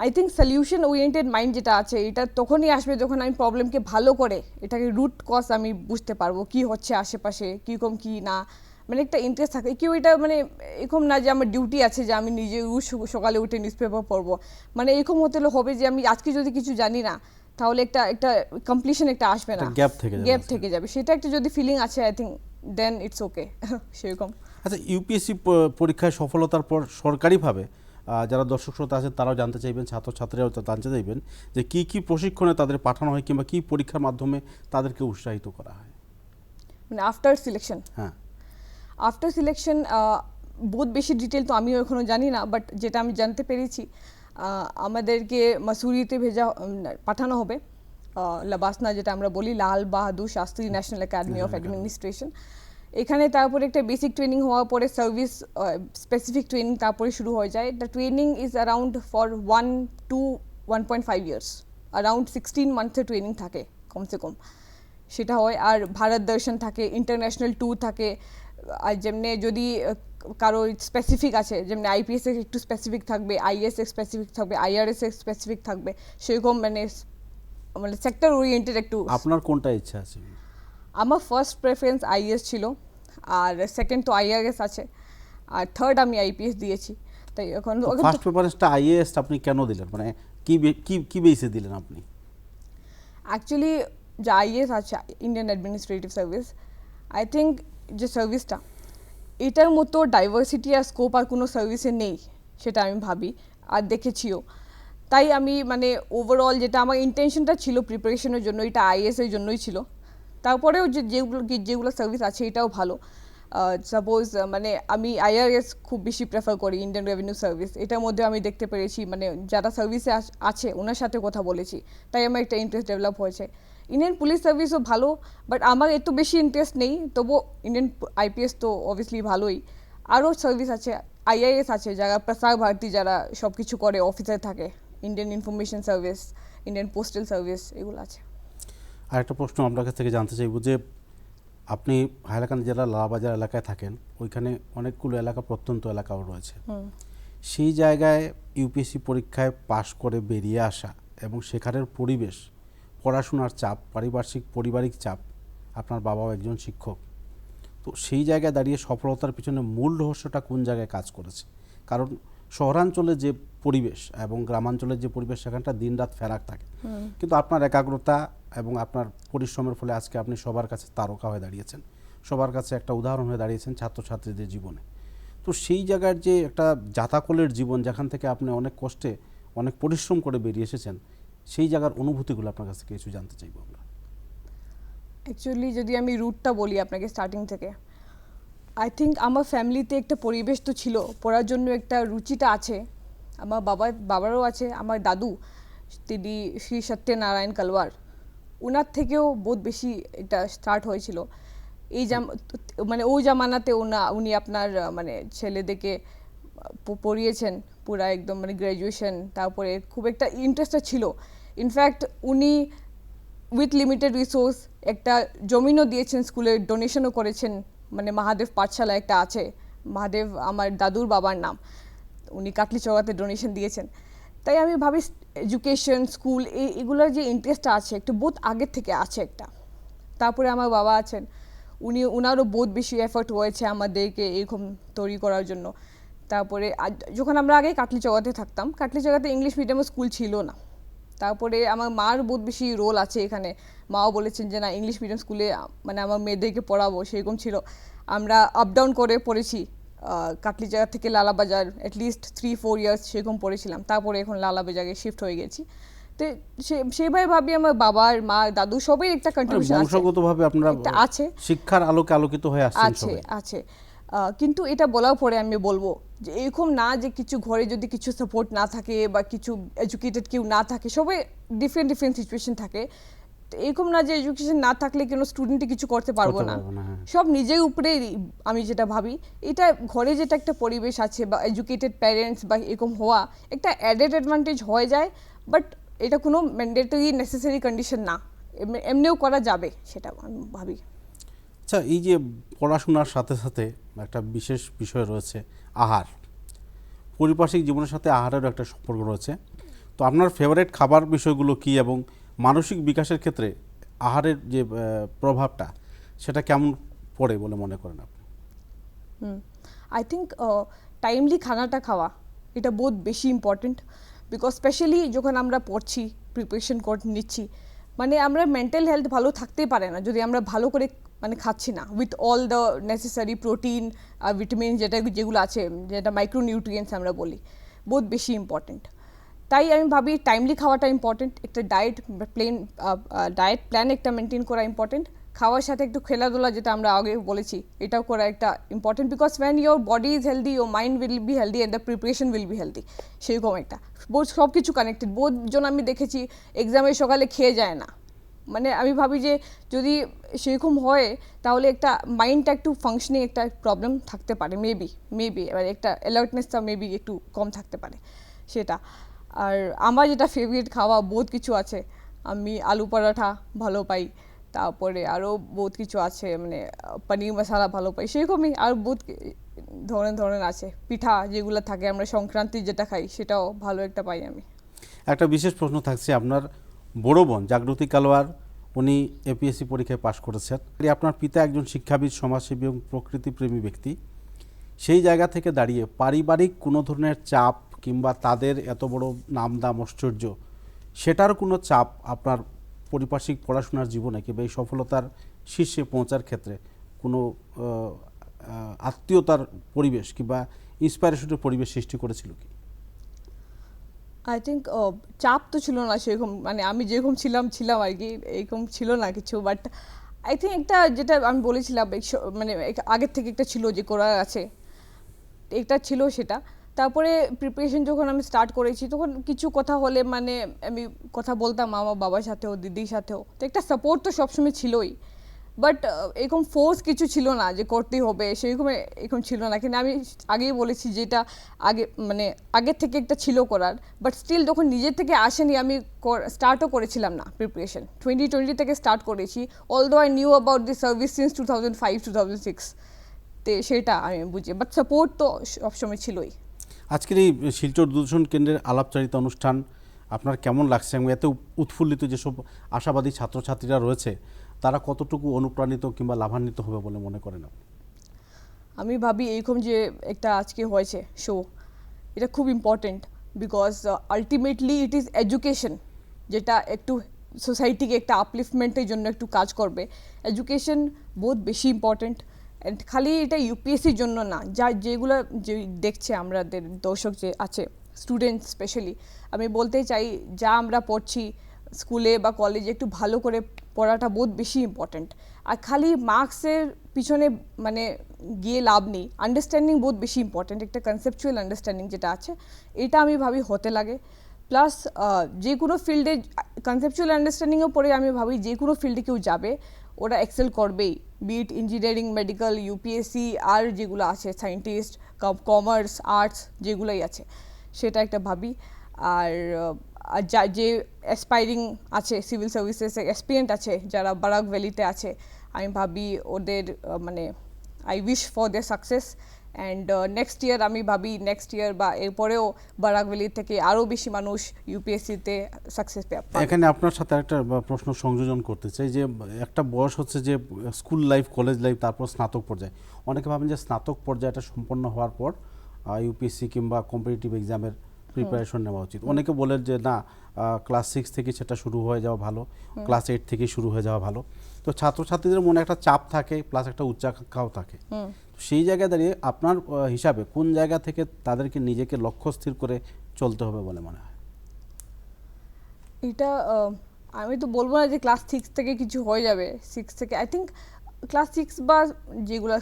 I think solution oriented mind যেটা আছে এটা তখনই আসবে যখন আমি প্রবলেমকে ভালো করে এটাকে রুট কজ আমি বুঝতে পারবো কি হচ্ছে আশেপাশে, কীরকম কি না, মানে একটা ইন্টারেস্ট থাকে, কেউ এটা মানে এরকম না যে আমার ডিউটি আছে যে আমি নিজে সকালে উঠে নিউজ পেপার পড়বো, মানে এরকম হতে হবে যে আমি আজকে যদি কিছু জানি না তাহলে একটা কমপ্লিশন একটা আসবে না, গ্যাপ থেকে যাবে, সেটা একটা যদি ফিলিং আছে I think then it's okay সেরকম। আচ্ছা, ইউপিএসসি পরীক্ষায় সফলতার পর সরকারিভাবে যারা দর্শক শ্রোতা আছেন তারাও জানতে চাইবেন, ছাত্রছাত্রীরাও জানতে চাইবেন যে কি কি প্রশিক্ষণে তাদের পাঠানো হয় কিংবা কি পরীক্ষার মাধ্যমে তাদেরকে উৎসাহিত করা হয়? মানে আফটার সিলেকশন, হ্যাঁ, আফটার সিলেকশন বহুত বেশি ডিটেল তো আমিও এখনও জানি না, বাট যেটা আমি জানতে পেরেছি আমাদেরকে মাসুরিতে পাঠানো হবে, লাবাসনা যেটা আমরা বলি Lal Bahadur Shastri national academy of administration, এখানে তারপরে একটা বেসিক ট্রেনিং হওয়ার পরে সার্ভিস স্পেসিফিক ট্রেনিং তারপরে শুরু হয়ে যায়। The training is around for 1 to 1.5 years, around 16 মান্থের ট্রেনিং থাকে কমসে কম, সেটা হয়। আর ভারত দর্শন থাকে, ইন্টারন্যাশনাল ট্যুর থাকে, আর যেমনি যদি কারো স্পেসিফিক আছে যেমনি আইপিএস এর একটু স্পেসিফিক থাকবে, আইএস এর স্পেসিফিক থাকবে, আইআরএস এর স্পেসিফিক থাকবে, সেরকম মানে সেক্টর ওরিয়েন্টেড একটু। আপনার কোনটা ইচ্ছা আছে? আমার ফার্স্ট প্রেফারেন্স আইএস ছিল, আর সেকেন্ড তো আইআরএস আছে, আর থার্ড আমি আইপিএস দিয়েছি। তাই এখন ফার্স্ট প্রেফারেন্সটা আইএএস আপনি কেন দিলেন, মানে কি বেসে দিলেন আপনি? অ্যাকচুয়ালি যে আইএস আছে Indian administrative service, I think যে সার্ভিসটা এটার মতো ডাইভার্সিটি আর স্কোপ আর কোনো সার্ভিসে নেই, সেটা আমি ভাবি আর দেখেছিও। তাই আমি মানে ওভারঅল যেটা আমার ইন্টেনশনটা ছিল প্রিপারেশনের জন্য এটা আইএস এর জন্যই ছিল। তারপরেও যেগুলো সার্ভিস আছে এটাও ভালো। সাপোজ মানে আমি আইআরএস খুব বেশি প্রেফার করি, ইন্ডিয়ান রেভিনিউ সার্ভিস, এটার মধ্যে আমি দেখতে পেরেছি মানে যারা সার্ভিসে আছে ওনার সাথে কথা বলেছি, তাই আমার একটা ইন্টারেস্ট ডেভেলপ হয়েছে। ইন্ডিয়ান পুলিশ সার্ভিসও ভালো, বাট আমার এত বেশি ইন্টারেস্ট নেই, তবুও ইন্ডিয়ান আইপিএস তো অবভিয়াসলি ভালোই। আরও সার্ভিস আছে, আইআইএস আছে, যারা প্রসার ভারতী যারা সব কিছু করে অফিসে থাকে, Indian information service, Indian postal service, এগুলো আছে। আর একটা প্রশ্ন আপনার কাছ থেকে জানতে চাইব যে আপনি হাইলাকান্দি জেলার লালবাজার এলাকায় থাকেন, ওইখানে অনেকগুলো এলাকা প্রত্যন্ত এলাকাও রয়েছে। সেই জায়গায় ইউপিএসসি পরীক্ষায় পাশ করে বেরিয়ে আসা এবং সেখানের পরিবেশ, পড়াশোনার চাপ, পারিবারিক চাপ, আপনার বাবাও একজন শিক্ষক, তো সেই জায়গায় দাঁড়িয়ে সফলতার পিছনে মূল রহস্যটা কোন জায়গায় কাজ করেছে? কারণ শহরাঞ্চলে যে পরিবেশ এবং গ্রামাঞ্চলের যে পরিবেশ সেখানটা দিনরাত ফেরাক থাকে, কিন্তু আপনার একাগ্রতা এবং আপনার পরিশ্রমের ফলে আজকে আপনি সবার কাছে তারকা হয়ে দাঁড়িয়েছেন, সবার কাছে একটা উদাহরণ হয়ে দাঁড়িয়েছেন ছাত্রছাত্রীদের জীবনে। তো সেই জায়গার যে একটা জাতাকলের জীবন, যেখান থেকে আপনি অনেক কষ্টে অনেক পরিশ্রম করে বেরিয়ে এসেছেন, সেই জায়গার অনুভূতিগুলো আপনার কাছ থেকে কিছু জানতে চাইবো আমরা। অ্যাকচুয়ালি যদি আমি রুটটা বলি আপনাকে স্টার্টিং থেকে, আই থিঙ্ক আমার ফ্যামিলিতে একটা পরিবেশ তো ছিল, পড়ার জন্য একটা রুচিটা আছে, আমার বাবারও আছে। আমার দাদু, তিনি শ্রী সত্যনারায়ণ কালওয়ার, ওনার থেকেও বহুত বেশি এটা স্টার্ট হয়েছিল। এই মানে ওই জামানাতে উনি আপনার মানে ছেলেদেরকে পড়িয়েছেন পুরা একদম মানে গ্র্যাজুয়েশন, তারপরে খুব একটা ইন্টারেস্টটা ছিল। ইনফ্যাক্ট উনি উইথ লিমিটেড রিসোর্স একটা জমিনও দিয়েছেন, স্কুলে ডোনেশনও করেছেন, মানে মহাদেব পাঠশালা একটা আছে, মহাদেব আমার দাদুর বাবার নাম, উনি কাটলিচড়াতে ডোনেশন দিয়েছেন। তাই আমি ভাবি এডুকেশন, স্কুল, এগুলোর যে ইন্টারেস্টটা আছে একটু বহুত আগের থেকে আছে একটা। তারপরে আমার বাবা আছেন, ওনারও বহুত বেশি এফর্ট হয়েছে আমাদেরকে এরকম তৈরি করার জন্য। তারপরে যখন আমরা আগে কাটলিচড়াতে থাকতাম, কাটলিচড়াতে ইংলিশ মিডিয়ামের স্কুল ছিল না। তারপরে আমার মার বহুত বেশি রোল আছে এখানে, মাও বলেছেন যে না ইংলিশ মিডিয়াম স্কুলে মানে আমার মেয়েদেরকে পড়াবো, সেরকম ছিল। আমরা আপ ডাউন করে পড়েছি, কাটলিজাগা থেকে লালাবাজার অ্যাটলিস্ট 3-4 ইয়ার্স সেরকম পড়েছিলাম, তারপরে এখন লালাবাজারে শিফট হয়ে গেছি। তো সেভাবে ভাবি আমার বাবার, মা, দাদু সবাই একটা কন্ট্রিবিউশন আছে, বংশগতভাবে আপনারা আছে, শিক্ষার আলোকে আলোকিত হয়ে আসছেন সবাই। আছে। কিন্তু এটা বলার পরে আমি বলবো যে এরকম না যে কিছু ঘরে যদি কিছু সাপোর্ট না থাকে বা কিছু এডুকেটেড কেউ না থাকে, সবাই ডিফারেন্ট সিচুয়েশন থাকে। এরকম না যে এডুকেশন না থাকলে কোনো স্টুডেন্টই কিছু করতে পারবো না, সব নিজের উপরে। আমি যেটা ভাবি, এটা ঘরে যেটা একটা পরিবেশ আছে বা এডুকেটেড প্যারেন্টস বা এরকম হওয়া একটা অ্যাডেড অ্যাডভান্টেজ হয়ে যায়, বাট এটা কোনো ম্যান্ডেটরি নেসেসারি কন্ডিশন না, এমনিও করা যাবে, সেটা আমি ভাবি। আচ্ছা, এই যে পড়াশোনার সাথে সাথে একটা বিশেষ বিষয় রয়েছে আহার, পারিপার্শ্বিক জীবনের সাথে আহারেরও একটা সম্পর্ক রয়েছে। তো আপনার ফেভারিট খাবার বিষয়গুলো কি এবং মানসিক বিকাশের ক্ষেত্রে আহারের যে প্রভাবটা সেটা কেমন পড়ে বলে মনে করেন আপনি? আই থিঙ্ক টাইমলি খানাটা খাওয়া এটা বহুত বেশি ইম্পর্টেন্ট, বিকজ স্পেশালি যখন আমরা পড়ছি, প্রিপারেশন করে নিচ্ছি, মানে আমরা মেন্টাল হেলথ ভালো থাকতেই পারে না যদি আমরা ভালো করে মানে খাচ্ছি না with all the necessary protein আর ভিটামিন যেগুলো আছে, যেটা মাইক্রোনিউট্রিয়েন্টস আমরা বলি, বহুত বেশি ইম্পর্টেন্ট। তাই আমি ভাবি টাইমলি খাওয়াটা ইম্পর্টেন্ট, একটা ডায়েট প্ল্যান একটা মেনটেন করা ইম্পর্টেন্ট, খাওয়ার সাথে একটু খেলাধুলা যেটা আমরা আগে বলেছি এটাও করা একটা important, because when your body is healthy your mind will be healthy and the preparation will be healthy, সেরকম একটা সব কিছু কানেক্টেড। বহুতজন আমি দেখেছি এক্সামের সকালে খেয়ে যায় না, মানে আমি ভাবি যে যদি সেরকম হয় তাহলে একটা মাইন্ডটা একটু ফাংশনিং একটা প্রবলেম থাকতে পারে, মেবি এবার একটা অ্যালার্টনেসটা মেবি একটু কম থাকতে পারে সেটা। আর আমার যেটা ফেভারিট খাওয়া বহুত কিছু আছে, আমি আলু পরোটা ভালো পাই, তারপরে আরও বহুত কিছু আছে, মানে পনির মশলা ভালো পাই, সেরকমই আর বহুত ধরনের আছে। পিঠা যেগুলো থাকে আমরা সংক্রান্তি যেটা খাই সেটাও ভালো একটা পাই আমি। একটা বিশেষ প্রশ্ন থাকছে, আপনার বড় বোন জাগৃতি কালওয়ার, উনি এপিএসসি পরীক্ষায় পাশ করেছেন। আপনার পিতা একজন শিক্ষাবিদ, সমাজসেবী এবং প্রকৃতিপ্রেমী ব্যক্তি। সেই জায়গা থেকে দাঁড়িয়ে পারিবারিক কোনো ধরনের চাপ কিংবা তাদের এত বড় নামদাম ঐশ্বর্য, সেটার কোনো চাপ আপনার পারিপার্শ্বিক পড়াশোনার জীবনে কিংবা এই সফলতার শীর্ষে পৌঁছার ক্ষেত্রে কোনো আত্মীয়তার পরিবেশ কিংবা ইন্সপাইরেশনের পরিবেশ সৃষ্টি করেছিল কি? আই থিঙ্ক চাপ তো ছিল না সেরকম, মানে আমি যেরকম ছিলাম আর কি, এরকম ছিল না কিছু। বাট আই থিঙ্ক একটা যেটা আমি বলেছিলাম মানে আগের থেকে একটা ছিল যে করার আছে, এটা ছিল সেটা। তারপরে প্রিপারেশন যখন আমি স্টার্ট করেছি তখন কিছু কথা হলে মানে আমি কথা বলতাম আমার বাবার সাথেও দিদির সাথেও, তো একটা সাপোর্ট তো সবসময় ছিলই, বাট এরকম ফোর্স কিছু ছিল না যে করতেই হবে সেরকম এরকম ছিল না। কিন্তু আমি আগেই বলেছি যেটা আগে মানে আগের থেকে একটা ছিল করার, বাট স্টিল যখন নিজের থেকে আসেনি আমি স্টার্টও করেছিলাম না প্রিপারেশন, 2020 থেকে স্টার্ট করেছি, although I knew about the service since 2005-2006, তো সেটা আমি বুঝি, বাট সাপোর্ট তো সবসময় ছিলই। আজকের এই শিলচর দূরদর্শন কেন্দ্রের আলাপচারিতা অনুষ্ঠান আপনার কেমন লাগছে এবং এত উৎফুল্লিত যেসব আশাবাদী ছাত্রছাত্রীরা রয়েছে তারা কতটুকু অনুপ্রাণিত কিংবা লাভান্বিত হবে বলে মনে করেন আপনি? আমি ভাবি এরকম যে একটা আজকে হয়েছে শো, এটা খুব important, because ultimately it is education যেটা একটু সোসাইটিকে একটা আপলিফমেন্টের জন্য একটু কাজ করবে। এডুকেশন বহুত বেশি ইম্পর্টেন্ট, অ্যান্ড খালি এটা ইউপিএসসির জন্য না, যেগুলো যে দেখছে আমাদের দর্শক যে আছে স্টুডেন্ট স্পেশালি, আমি বলতে চাই যা আমরা পড়ছি স্কুলে বা কলেজে একটু ভালো করে পড়াটা বহুত বেশি ইম্পর্টেন্ট। আর খালি মার্কসের পিছনে মানে গিয়ে লাভ নেই, আন্ডারস্ট্যান্ডিং বহুত বেশি ইম্পর্টেন্ট, একটা কনসেপচুয়াল আন্ডারস্ট্যান্ডিং যেটা আছে এটা আমি ভাবি হতে লাগে। প্লাস যে কোনো ফিল্ডে কনসেপচুয়াল আন্ডারস্ট্যান্ডিংও পড়ে আমি ভাবি যে কোনো ফিল্ডে কেউ যাবে ওরা এক্সেল করবেই, বিট ইঞ্জিনিয়ারিং, মেডিকেল, ইউপিএসসি আর যেগুলো আছে সায়েন্টিস্ট, কমার্স, আর্টস যেগুলোই আছে সেটা একটা ভাবি। আর যে অ্যাসপাইরিং আছে সিভিল সার্ভিসেসে অ্যাসপিরেন্ট আছে যারা বারাক ভ্যালিতে আছে, আমি ভাবি ওদের মানে I wish for their success, and next year আমি ভাবি নেক্সট ইয়ার বা এরপরেও বারাক ভ্যালি থেকে আরও বেশি মানুষ ইউপিএসসিতে সাকসেস পাবে। এখানে আপনার সাথে একটা প্রশ্ন সংযোজন করতে চাই যে একটা বয়স হচ্ছে যে স্কুল লাইফ, কলেজ লাইফ, তারপর স্নাতক পর্যায়ে। অনেকে ভাবেন যে স্নাতক পর্যায়টা সম্পন্ন হওয়ার পর ইউপিএসসি কিংবা কম্পিটিটিভ এক্সামের প্রিপারেশন নেওয়া উচিত। অনেকে বলেন যে না, ক্লাস 6 থেকে সেটা শুরু হয়ে যাওয়া ভালো, ক্লাস 8 থেকে শুরু হয়ে যাওয়া ভালো। তো ছাত্রছাত্রীদের মনে একটা চাপ থাকে, প্লাস একটা উচ্চাকাঙ্ক্ষাও থাকে। সেই জায়গায় দাঁড়িয়ে আপনার হিসাবে কোন জায়গা থেকে তাদেরকে নিজেকে লক্ষ্য স্থির করে চলতে হবে বলে মনে হয়? এটা আমি তো বলবো না যে ক্লাস 6 থেকে কিছু হয়ে যাবে, 6 থেকে আই থিঙ্ক ক্লাস 6 বা যেগুলো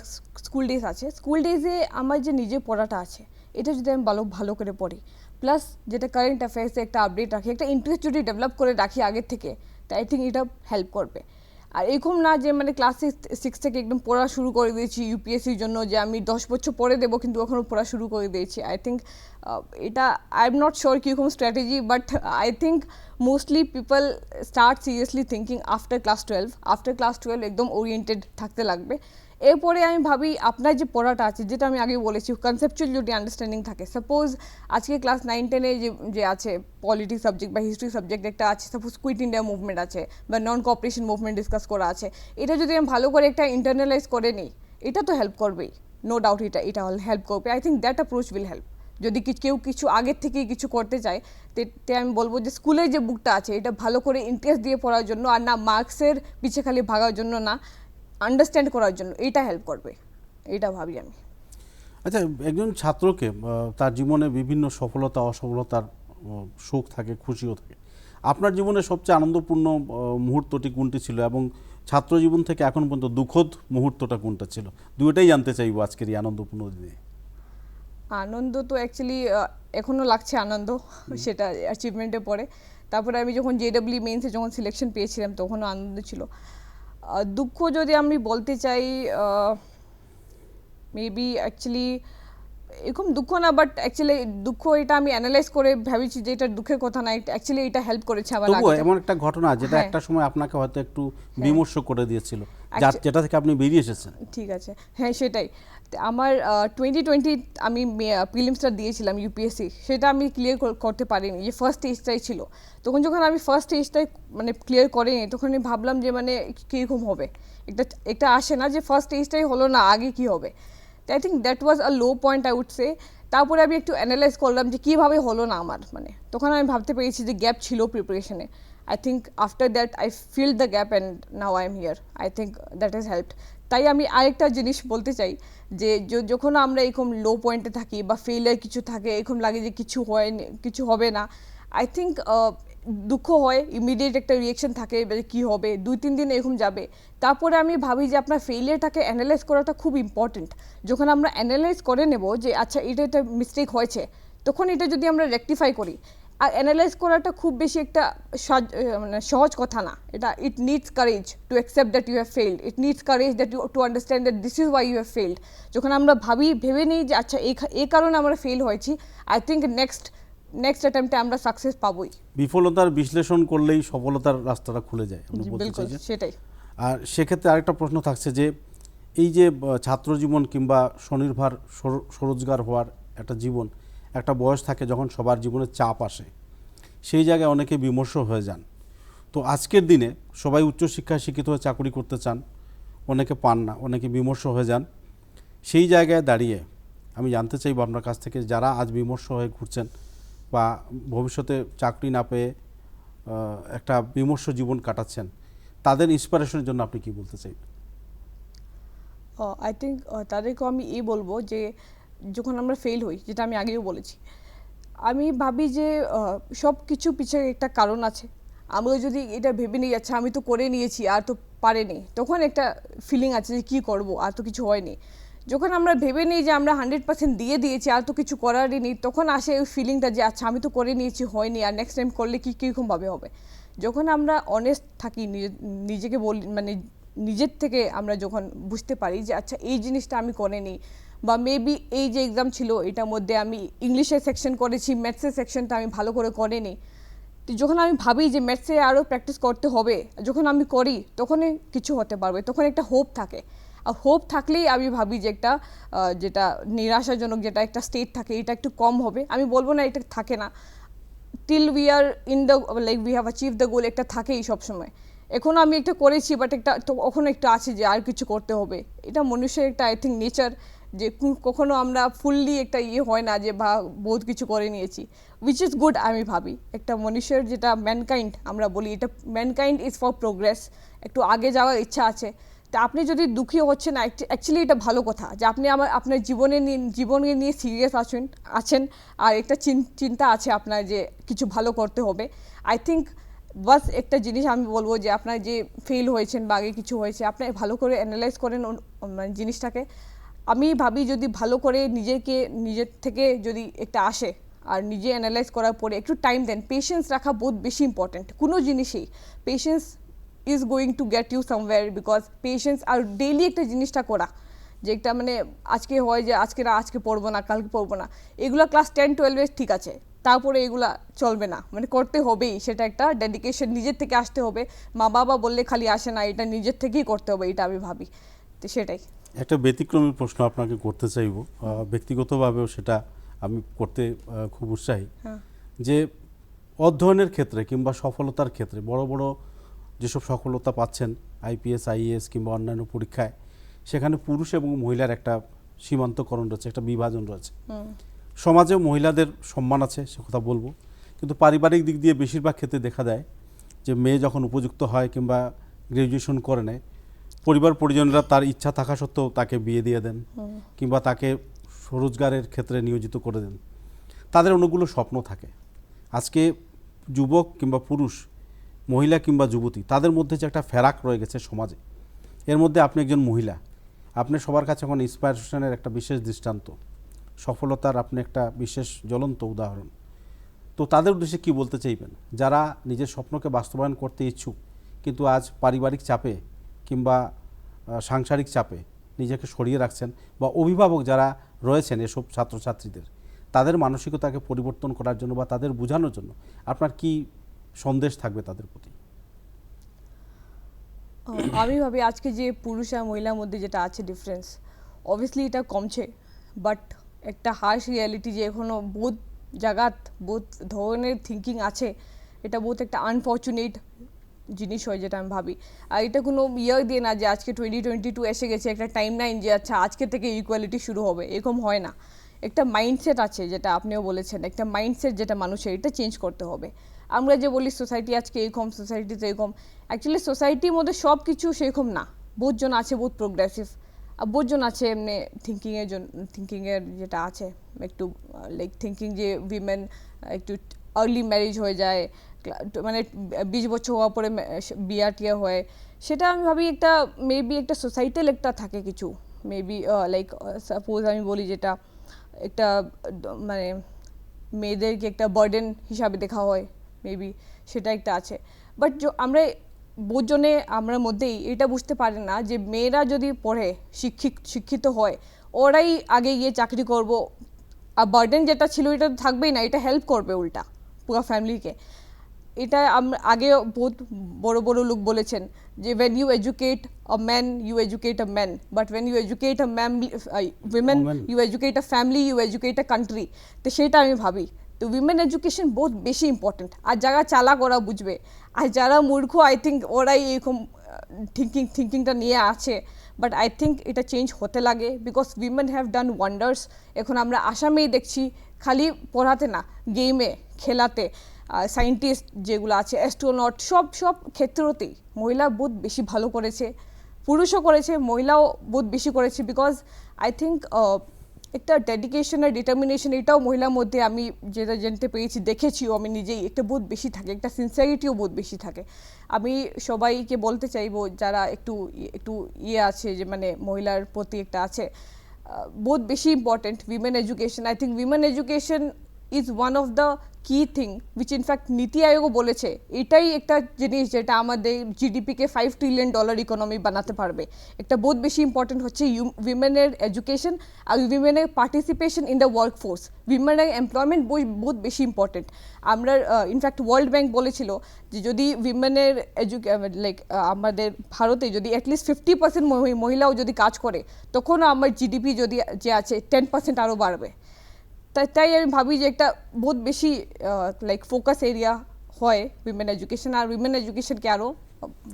স্কুল ডেজ আছে, স্কুল ডেজে আমার যে নিজের পড়াটা আছে এটা যদি আমি ভালো করে পড়ি, প্লাস যেটা কারেন্ট অ্যাফেয়ার্সে একটা আপডেট রাখি, একটা ইন্টারেস্ট যদি ডেভেলপ করে রাখি আগের থেকে, তাই আই থিঙ্ক এটা হেল্প করবে। আর এরকম না যে মানে ক্লাস 6 থেকে একদম পড়া শুরু করে দিয়েছি ইউপিএসসির জন্য যে আমি 10 বছর পরে দেবো কিন্তু এখনও পড়া শুরু করে দিয়েছি। আই থিঙ্ক এটা আই এম নট শিওর কীরকম strategy, but I think mostly people start seriously thinking after class 12। After class 12 একদম ওরিয়েন্টেড থাকতে লাগবে। এরপরে আমি ভাবি আপনার যে পড়াটা আছে, যেটা আমি আগে বলেছি কনসেপচুয়াল যদি আন্ডারস্ট্যান্ডিং থাকে, সাপোজ আজকে ক্লাস 9-10-এ যে আছে পলিটি সাবজেক্ট বা হিস্ট্রি সাবজেক্ট একটা আছে, সাপোজ কুইট ইন্ডিয়া মুভমেন্ট আছে বা নন কোঅপারেশন মুভমেন্ট ডিসকাস করা আছে, এটা যদি আমি ভালো করে একটা ইন্টারনালাইজ করে নিই এটা তো হেল্প করবেই, নো ডাউট এটা হেল্প করবে। I think that approach will help. যদি কেউ কিছু আগের থেকেই কিছু করতে চায় তে আমি বলবো যে স্কুলের যে বুকটা আছে এটা ভালো করে ইন্টারেস্ট দিয়ে পড়ার জন্য, আর না মার্কসের পিছে খালি ভাগার জন্য না, আন্ডারস্ট্যান্ড করার জন্য, এটা হেল্প করবে, এটা ভাবি আমি। আচ্ছা, একজন ছাত্রকে তার জীবনে বিভিন্ন সফলতা অসফলতার সুখ থাকে, খুশিও থাকে। আপনার জীবনে সবচেয়ে আনন্দপূর্ণ মুহূর্তটি কোনটি ছিল এবং ছাত্র জীবন থেকে এখন পর্যন্ত দুঃখদ মুহূর্তটা কোনটা ছিল? দুটোই জানতে চাইবো আজকের এই আনন্দপূর্ণ দিনে। আনন্দ তো অ্যাকচুয়ালি এখনও লাগছে আনন্দ, সেটা অ্যাচিভমেন্টে পড়ে। তারপরে আমি যখন জেডব্লিউ মেন্সে যখন সিলেকশন পেয়েছিলাম তখনও আনন্দ ছিল। দুঃখ যদি আমি বলতে চাই মেবি অ্যাকচুয়ালি এরকম দুঃখ না, বাট অ্যাকচুয়ালি দুঃখ এটা আমি অ্যানালাইজ করে ভাবিছি যে এটা দুঃখের কথা না, অ্যাকচুয়ালি এটা হেল্প করেছে আমার তবুও লাইফে। এমন একটা ঘটনা যেটা একটা সময় আপনাকে হয়তো একটু বিমর্ষ করে দিয়েছিল, যেটা থেকে আপনি বেরিয়ে এসেছেন। ঠিক আছে, হ্যাঁ সেটাই। আমার 2020 আমি প্রিলিমসটা দিয়েছিলাম ইউপিএসসি, সেটা আমি ক্লিয়ার করতে পারিনি, যে ফার্স্ট স্টেজটাই ছিল। তখন যখন আমি ফার্স্ট স্টেজটাই মানে ক্লিয়ার করিনি তখন আমি ভাবলাম যে মানে কীরকম হবে, একটা আসে না যে ফার্স্ট স্টেজটাই হলো না, আগে কী হবে। I think that was a low point I would say. তারপরে আমি একটু অ্যানালাইজ করলাম যে কীভাবে হলো না আমার, মানে তখন আমি ভাবতে পেরেছি যে গ্যাপ ছিল প্রিপারেশনে। I think after that I filled the gap and now I am here. I think that has helped. তাই আমি আরেকটা জিনিস বলতে চাই যে যখন আমরা এরকম লো পয়েন্টে থাকি বা ফেলিয়ার কিছু থাকে, এরকম লাগে যে কিছু হবে না, আই থিঙ্ক দুঃখ হয়, ইমিডিয়েট একটা রিয়েকশন থাকে এবারে কী হবে, 2-3 দিন এরকম যাবে। তারপরে আমি ভাবি যে আপনার ফেলিয়ারটাকে অ্যানালাইজ করাটা খুব ইম্পর্টেন্ট। যখন আমরা অ্যানালাইজ করে নেব যে আচ্ছা এটা মিস্টেক হয়েছে, তখন এটা যদি আমরা রেকটিফাই করি, আর অ্যানালাইজ করাটা খুব বেশি একটা মানে সহজ কথা না। এটা it needs courage to accept that you have failed, it needs courage that you to understand that this is why you have failed. যখন আমরা ভেবে নিই যে আচ্ছা এই কারণে আমরা ফেল হয়েছি, আই থিঙ্ক নেক্সট অ্যাটেম্পটে আমরা সাকসেস পাবোই। বিফলতার বিশ্লেষণ করলেই সফলতার রাস্তাটা খুলে যায়, আপনি বলতে বিলকুল চাইছেন। সেটাই। আর সেক্ষেত্রে আরেকটা প্রশ্ন থাকছে যে এই যে ছাত্র জীবন কিংবা স্বনির্ভর স্বরোজগার হওয়ার একটা জীবন, একটা বয়স থাকে যখন সবার জীবনে চাপ আসে, সেই জায়গায় অনেকে বিমর্ষ হয়ে যান। তো আজকের দিনে সবাই উচ্চশিক্ষায় শিক্ষিত হয়ে চাকরি করতে চান, অনেকে পান না, অনেকে বিমর্ষ হয়ে যান। সেই জায়গায় দাঁড়িয়ে আমি জানতে চাইব আপনার কাছ থেকে, যারা আজ বিমর্ষ হয়ে ঘুরছেন বা ভবিষ্যতে চাকরি না পেয়ে একটা বিমর্ষ জীবন কাটাচ্ছেন, তাদের ইন্সপিরেশনের জন্য আপনি কি বলতে চাইবেন? আই থিঙ্ক তাদেরকেও আমি বলবো যে যখন আমরা ফেল হই, যেটা আমি আগেও বলেছি, আমি ভাবি যে সব কিছু পিছনে একটা কারণ আছে। আমরা যদি এটা ভেবে নিই আচ্ছা আমি তো করে নিয়েছি আর তো পারেনি, তখন একটা ফিলিং আছে যে কী করবো, আর তো কিছু হয়নি। যখন আমরা ভেবে নিই যে আমরা 100% দিয়ে দিয়েছি আর তো কিছু করারই নেই, তখন আসে ওই ফিলিংটা যে আচ্ছা আমি তো করে নিয়েছি, হয়নি, আর নেক্সট টাইম করলে কীরকমভাবে হবে। যখন আমরা অনেস্ট থাকি, নিজেকে বলি, মানে নিজের থেকে আমরা যখন বুঝতে পারি যে আচ্ছা এই জিনিসটা আমি করিনি, বা মেবি এই যে এক্সাম ছিল এটার মধ্যে আমি ইংলিশের সেকশন করেছি, ম্যাথসের সেকশনটা আমি ভালো করে করিনি, তো যখন আমি ভাবি যে ম্যাথসে আরও প্র্যাকটিস করতে হবে, যখন আমি করি তখনই কিছু হতে পারবে, তখন একটা হোপ থাকে। আর হোপ থাকলেই আমি ভাবি যে একটা যেটা নিরাশাজনক যেটা একটা স্টেট থাকে, এটা একটু কম হবে। আমি বলবো না এটা থাকে না, till we are in the like we have achieve the গোল, একটা থাকেই সবসময়। এখনও আমি একটা করেছি, বাট একটা তো কখনো একটা আছে যে আর কিছু করতে হবে। এটা মনুষ্যের একটা আই থিঙ্ক নেচার, যে কখনো আমরা ফুললি একটা হয় না যে বা বহুত কিছু করে নিয়েছি, উইচ ইজ গুড। আমি ভাবি একটা মনুষ্যের যেটা ম্যানকাইন্ড আমরা বলি, এটা ম্যানকাইন্ড ইজ ফর প্রোগ্রেস, একটু আগে যাওয়ার ইচ্ছা আছে। তা আপনি যদি দুঃখী হচ্ছেন না, অ্যাকচুয়ালি এটা ভালো কথা যে আপনি আপনার জীবনে নিয়ে সিরিয়াস আছেন, আর একটা চিন্তা আছে আপনার যে কিছু ভালো করতে হবে। আই থিঙ্ক বাস একটা জিনিস আমি বলবো যে আপনার যে ফেল হয়েছেন বা আগে কিছু হয়েছে, আপনি ভালো করে অ্যানালাইজ করেন মানে জিনিসটাকে। আমি ভাবি যদি ভালো করে নিজের থেকে যদি একটা আসে, আর নিজে অ্যানালাইজ করার পরে একটু টাইম দেন, পেশেন্স রাখা বহুত বেশি ইম্পর্টেন্ট কোনো জিনিসেই। Patience is going to get you somewhere, because patience আর ডেইলি একটা জিনিসটা করা, যে একটা মানে আজকে হয় যে আজকে পড়বো না, কালকে পড়বো না, এগুলো ক্লাস 10-12 ঠিক আছে, তারপরে এগুলা চলবে না, মানে করতে হবেই। সেটা একটা ডেডিকেশন নিজের থেকে আসতে হবে, মা বাবা বললে খালি আসে না, এটা নিজের থেকেই করতে হবে, এটা আমি ভাবি। তো সেটাই। একটা ব্যতিক্রমী প্রশ্ন আপনাকে করতে চাইব, ব্যক্তিগতভাবেও সেটা আমি করতে খুব উৎসাহী। যে অধ্যয়নের ক্ষেত্রে কিংবা সফলতার ক্ষেত্রে বড় বড় যেসব সফলতা পাচ্ছেন আইপিএস, আইএএস কিংবা অন্যান্য পরীক্ষায়, সেখানে পুরুষ এবং মহিলার একটা সীমান্তকরণ রয়েছে, একটা বিভাজন রয়েছে। সমাজে মহিলাদের সম্মান আছে, সে কথা বলবো, কিন্তু পারিবারিক দিক দিয়ে বেশিরভাগ ক্ষেত্রে দেখা যায় যে মেয়ে যখন উপযুক্ত হয় কিংবা গ্র্যাজুয়েশন করে নেয়, পরিবার পরিজনরা তার ইচ্ছা থাকা সত্ত্বেও তাকে বিয়ে দিয়ে দেন কিংবা তাকে রোজগারের ক্ষেত্রে নিয়োজিত করে দেন। তাদের অনেকগুলো স্বপ্ন থাকে। আজকে যুবক কিংবা পুরুষ, মহিলা কিংবা যুবতী, তাদের মধ্যে যে একটা ফেরাক রয়ে গেছে সমাজে, এর মধ্যে আপনি একজন মহিলা, আপনি সবার কাছে এখন ইন্সপায়ারেশনের একটা বিশেষ দৃষ্টান্ত, সফলতার আপনি একটা বিশেষ জ্বলন্ত উদাহরণ। তো তাদের উদ্দেশ্যে কী বলতে চাইবেন, যারা নিজের স্বপ্নকে বাস্তবায়ন করতে ইচ্ছুক কিন্তু আজ পারিবারিক চাপে কিংবা সাংসারিক চাপে নিজেকে সরিয়ে রাখছেন, বা অভিভাবক যারা রয়েছেন এসব ছাত্রছাত্রীদের, তাদের মানসিকতাকে পরিবর্তন করার জন্য বা তাদের বোঝানোর জন্য আপনার কি সন্দেশ থাকবে তাদের প্রতি? আমি ভাবি আজকে যে পুরুষ আর মহিলার মধ্যে যেটা আছে ডিফারেন্স, অবভিয়াসলি এটা কমছে, বাট একটা হার্শ রিয়ালিটি যে এখনও বহুত জায়গাত বহুত ধরনের থিঙ্কিং আছে, এটা বহুত একটা আনফর্চুনেট জিনিস হয় যেটা আমি ভাবি। আর এটা কোনো ইয়ার দিয়ে না যে আজকে 2022 এসে গেছে একটা টাইম লাইন যে আচ্ছা আজকে থেকে ইকুয়ালিটি শুরু হবে, এরকম হয় না। একটা মাইন্ডসেট আছে, যেটা আপনিও বলেছেন, একটা মাইন্ডসেট যেটা মানুষের, এটা চেঞ্জ করতে হবে। আমরা যে বলি সোসাইটি আজকে এরকম, সোসাইটিতে এরকম, অ্যাকচুয়ালি সোসাইটির মধ্যে সব কিছু সেরকম না। বহুতজন আছে বহুত প্রোগ্রেসিভ, আর বহুতজন আছে এমনি থিঙ্কিংয়ের যেটা আছে একটু লাইক থিঙ্কিং যে উইমেন একটু আর্লি ম্যারেজ হয়ে যায়, মানে 20 বছর হওয়ার পরে বিয়া টিয়া হয়, সেটা আমি ভাবি একটা মেবি একটা সোসাইটাল একটা থাকে কিছু, মেবি লাইক সাপোজ আমি বলি যেটা একটা মানে মেয়েদেরকে একটা বার্ডেন হিসাবে দেখা হয়, মেবি সেটা একটা আছে। বাট আমরা বহুজনে আমরা মধ্যেই এটা বুঝতে পারে না যে মেয়েরা যদি পড়ে শিক্ষিত হয়, ওরাই আগে গিয়ে চাকরি করব, আর বার্ডেন যেটা ছিল এটা তো থাকবেই না, এটা হেল্প করবে উল্টা পুরো ফ্যামিলিকে। এটা আমরা আগে বহুত বড় বড় লোক বলেছেন যে when you educate a man you educate a man, but when you educate a women you educate a family, you educate a country। তো সেটা আমি ভাবি, তো উইমেন এডুকেশন বহুত বেশি ইম্পর্টেন্ট। আর যারা চালাক ওরা বুঝবে, আর যারা মূর্খ আই থিঙ্ক ওরাই এরকম থিঙ্কিংটা নিয়ে আছে। বাট আই থিঙ্ক এটা চেঞ্জ হতে লাগে, because women have done wonders. এখন আমরা আসামেই দেখছি খালি পড়াতে না, গেমে খেলাতে, সায়েন্টিস্ট যেগুলো আছে, অ্যাস্ট্রোনট, সব ক্ষেত্রতেই মহিলা বহুত বেশি ভালো করেছে, পুরুষও করেছে, মহিলাও বহুত বেশি করেছে। বিকজ আই থিঙ্ক একটা ডেডিকেশন আর ডিটারমিনেশন এটাও মহিলার মধ্যে আমি যেটা জানতে পেরেছি, দেখেছিও আমি নিজেই, একটা বহুত বেশি থাকে, একটা সিনসিয়ারিটিও বহুত বেশি থাকে। আমি সবাইকে বলতে চাইবো যারা একটু ইয়ে আছে, যে মানে মহিলার প্রতি একটা আছে, বহুত বেশি important women education. I think women education is one of the কি থিং উইচ ইনফ্যাক্ট নীতি আয়োগও বলেছে এটাই একটা জিনিস যেটা আমাদের জিডিপিকে $5 ট্রিলিয়ন ইকোনমি বানাতে পারবে। একটা বহুত বেশি ইম্পর্টেন্ট হচ্ছে উইমেনের এডুকেশন আর উইমেনের participation in the work force. উইমেনের এমপ্লয়মেন্ট বহুত বেশি ইম্পর্টেন্ট। আমরা ইনফ্যাক্ট ওয়ার্ল্ড ব্যাংক বলেছিল যে যদি উইমেনের লাইক আমাদের ভারতে যদি অ্যাটলিস্ট 50% মহিলাও যদি কাজ করে, তখন আমার জিডিপি যদি যে আছে 10% আরও বাড়বে। তাই আমি ভাবি যে একটা বহুত বেশি লাইক ফোকাস এরিয়া হয় উইমেন এডুকেশন, আর উইমেন এডুকেশনকে আরও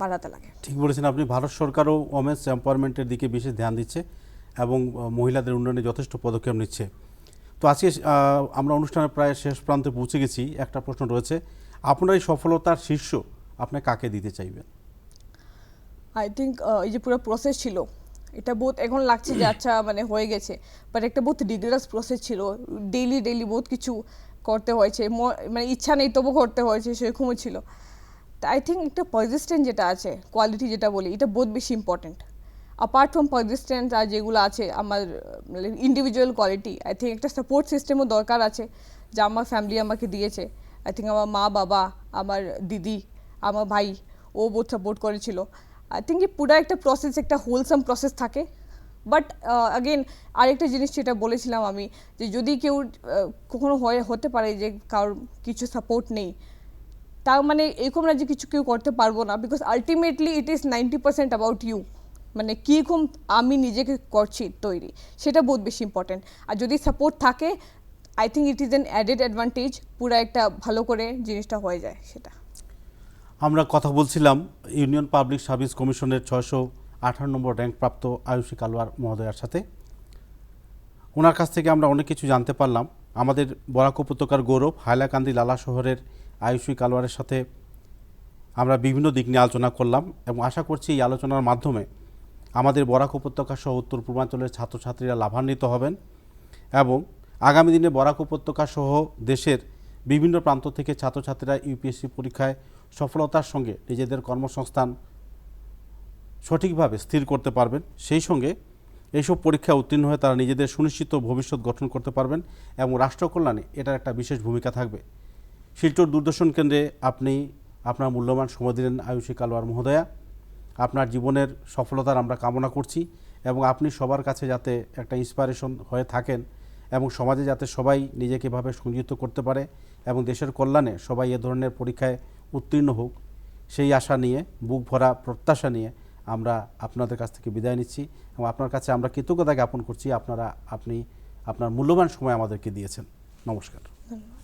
বাড়াতে লাগে। ঠিক বলেছেন আপনি, ভারত সরকারও ওমেন্স এম্পাওয়ারমেন্টের দিকে বেশি ধ্যান দিচ্ছে এবং মহিলাদের উন্নয়নে যথেষ্ট পদক্ষেপ নিচ্ছে। তো আজকে আমরা অনুষ্ঠানের প্রায় শেষ প্রান্তে পৌঁছে গেছি। একটা প্রশ্ন রয়েছে, আপনার এই সফলতার শীর্ষ আপনি কাকে দিতে চাইবেন? আই থিঙ্ক এই যে পুরো প্রসেস ছিল, এটা বহুত এখন লাগছে যে আচ্ছা মানে হয়ে গেছে, বাট একটা বহুত রিগারাস প্রসেস ছিল। ডেইলি বহুত কিছু করতে হয়েছে, মানে ইচ্ছা নেই তবু করতে হয়েছে, সেরকমও ছিল। তা আই থিঙ্ক একটা পারসিস্টেন্ট যেটা আছে, কোয়ালিটি যেটা বলি, এটা বহুত বেশি ইম্পর্টেন্ট। অ্যাপার্ট ফ্রম পারসিস্টেন্স আর যেগুলো আছে আমার ইন্ডিভিজুয়াল কোয়ালিটি, আই থিঙ্ক একটা সাপোর্ট সিস্টেমও দরকার আছে, যা আমার ফ্যামিলি আমাকে দিয়েছে। আই থিঙ্ক আমার মা বাবা, আমার দিদি, আমার ভাই, ও বহুত সাপোর্ট করেছিল। আই থিঙ্ক পুরো একটা প্রসেস, একটা হোলসাম প্রসেস থাকে। বাট আগেন আরেকটা জিনিস যেটা বলেছিলাম আমি, যে যদি কেউ কখনো হতে পারে যে কারোর কিছু সাপোর্ট নেই, তার মানে এরকম না যে কিছু কেউ করতে পারবো না, because ultimately it is 90% about you, মানে কীরকম আমি নিজেকে করছি তৈরি, সেটা বহুত বেশি ইম্পর্টেন্ট। আর যদি সাপোর্ট থাকে, I think it is an added advantage, পুরো একটা ভালো করে জিনিসটা হয়ে যায় সেটা। আমরা কথা বলছিলাম ইউনিয়ন পাবলিক সার্ভিস কমিশনের 618 নম্বর র্যাঙ্ক প্রাপ্ত আয়ুষী কালওয়ার মহোদয়ার সাথে। ওনার কাছ থেকে আমরা অনেক কিছু জানতে পারলাম। আমাদের বরাক উপত্যকার গৌরব হাইলাকান্দি লালা শহরের আয়ুষী কালওয়ারের সাথে আমরা বিভিন্ন দিক নিয়ে আলোচনা করলাম, এবং আশা করছি এই আলোচনার মাধ্যমে আমাদের বরাক উপত্যকা সহ উত্তর পূর্বাঞ্চলের ছাত্রছাত্রীরা লাভান্বিত হবেন, এবং আগামী দিনে বরাক উপত্যকা সহ দেশের বিভিন্ন প্রান্ত থেকে ছাত্রছাত্রীরা ইউপিএসসি পরীক্ষায় সফলতার সঙ্গে নিজেদের কর্মসংস্থান সঠিকভাবে স্থির করতে পারবেন। সেই সঙ্গে এইসব পরীক্ষায় উত্তীর্ণ হয়ে তারা নিজেদের সুনিশ্চিত ভবিষ্যৎ গঠন করতে পারবেন, এবং রাষ্ট্র কল্যাণে এটার একটা বিশেষ ভূমিকা থাকবে। শিলচর দূরদর্শন কেন্দ্রে আপনি আপনার মূল্যবান সময় দিলেন আয়ুষী কালওয়ার মহোদয়া। আপনার জীবনের সফলতার আমরা কামনা করছি, এবং আপনি সবার কাছে যাতে একটা ইন্সপিরেশন হয়ে থাকেন, এবং সমাজে যাতে সবাই নিজেকে এভাবে সংযুক্ত করতে পারে, এবং দেশের কল্যাণে সবাই এ ধরনের পরীক্ষায় উত্তীর্ণ হোক, সেই আশা নিয়ে, বুক ভরা প্রত্যাশা নিয়ে আমরা আপনাদের কাছ থেকে বিদায় নিচ্ছি, এবং আপনার কাছে আমরা কৃতজ্ঞতা জ্ঞাপন করছি। আপনি আপনার মূল্যবান সময় আমাদেরকে দিয়েছেন। নমস্কার। ধন্যবাদ।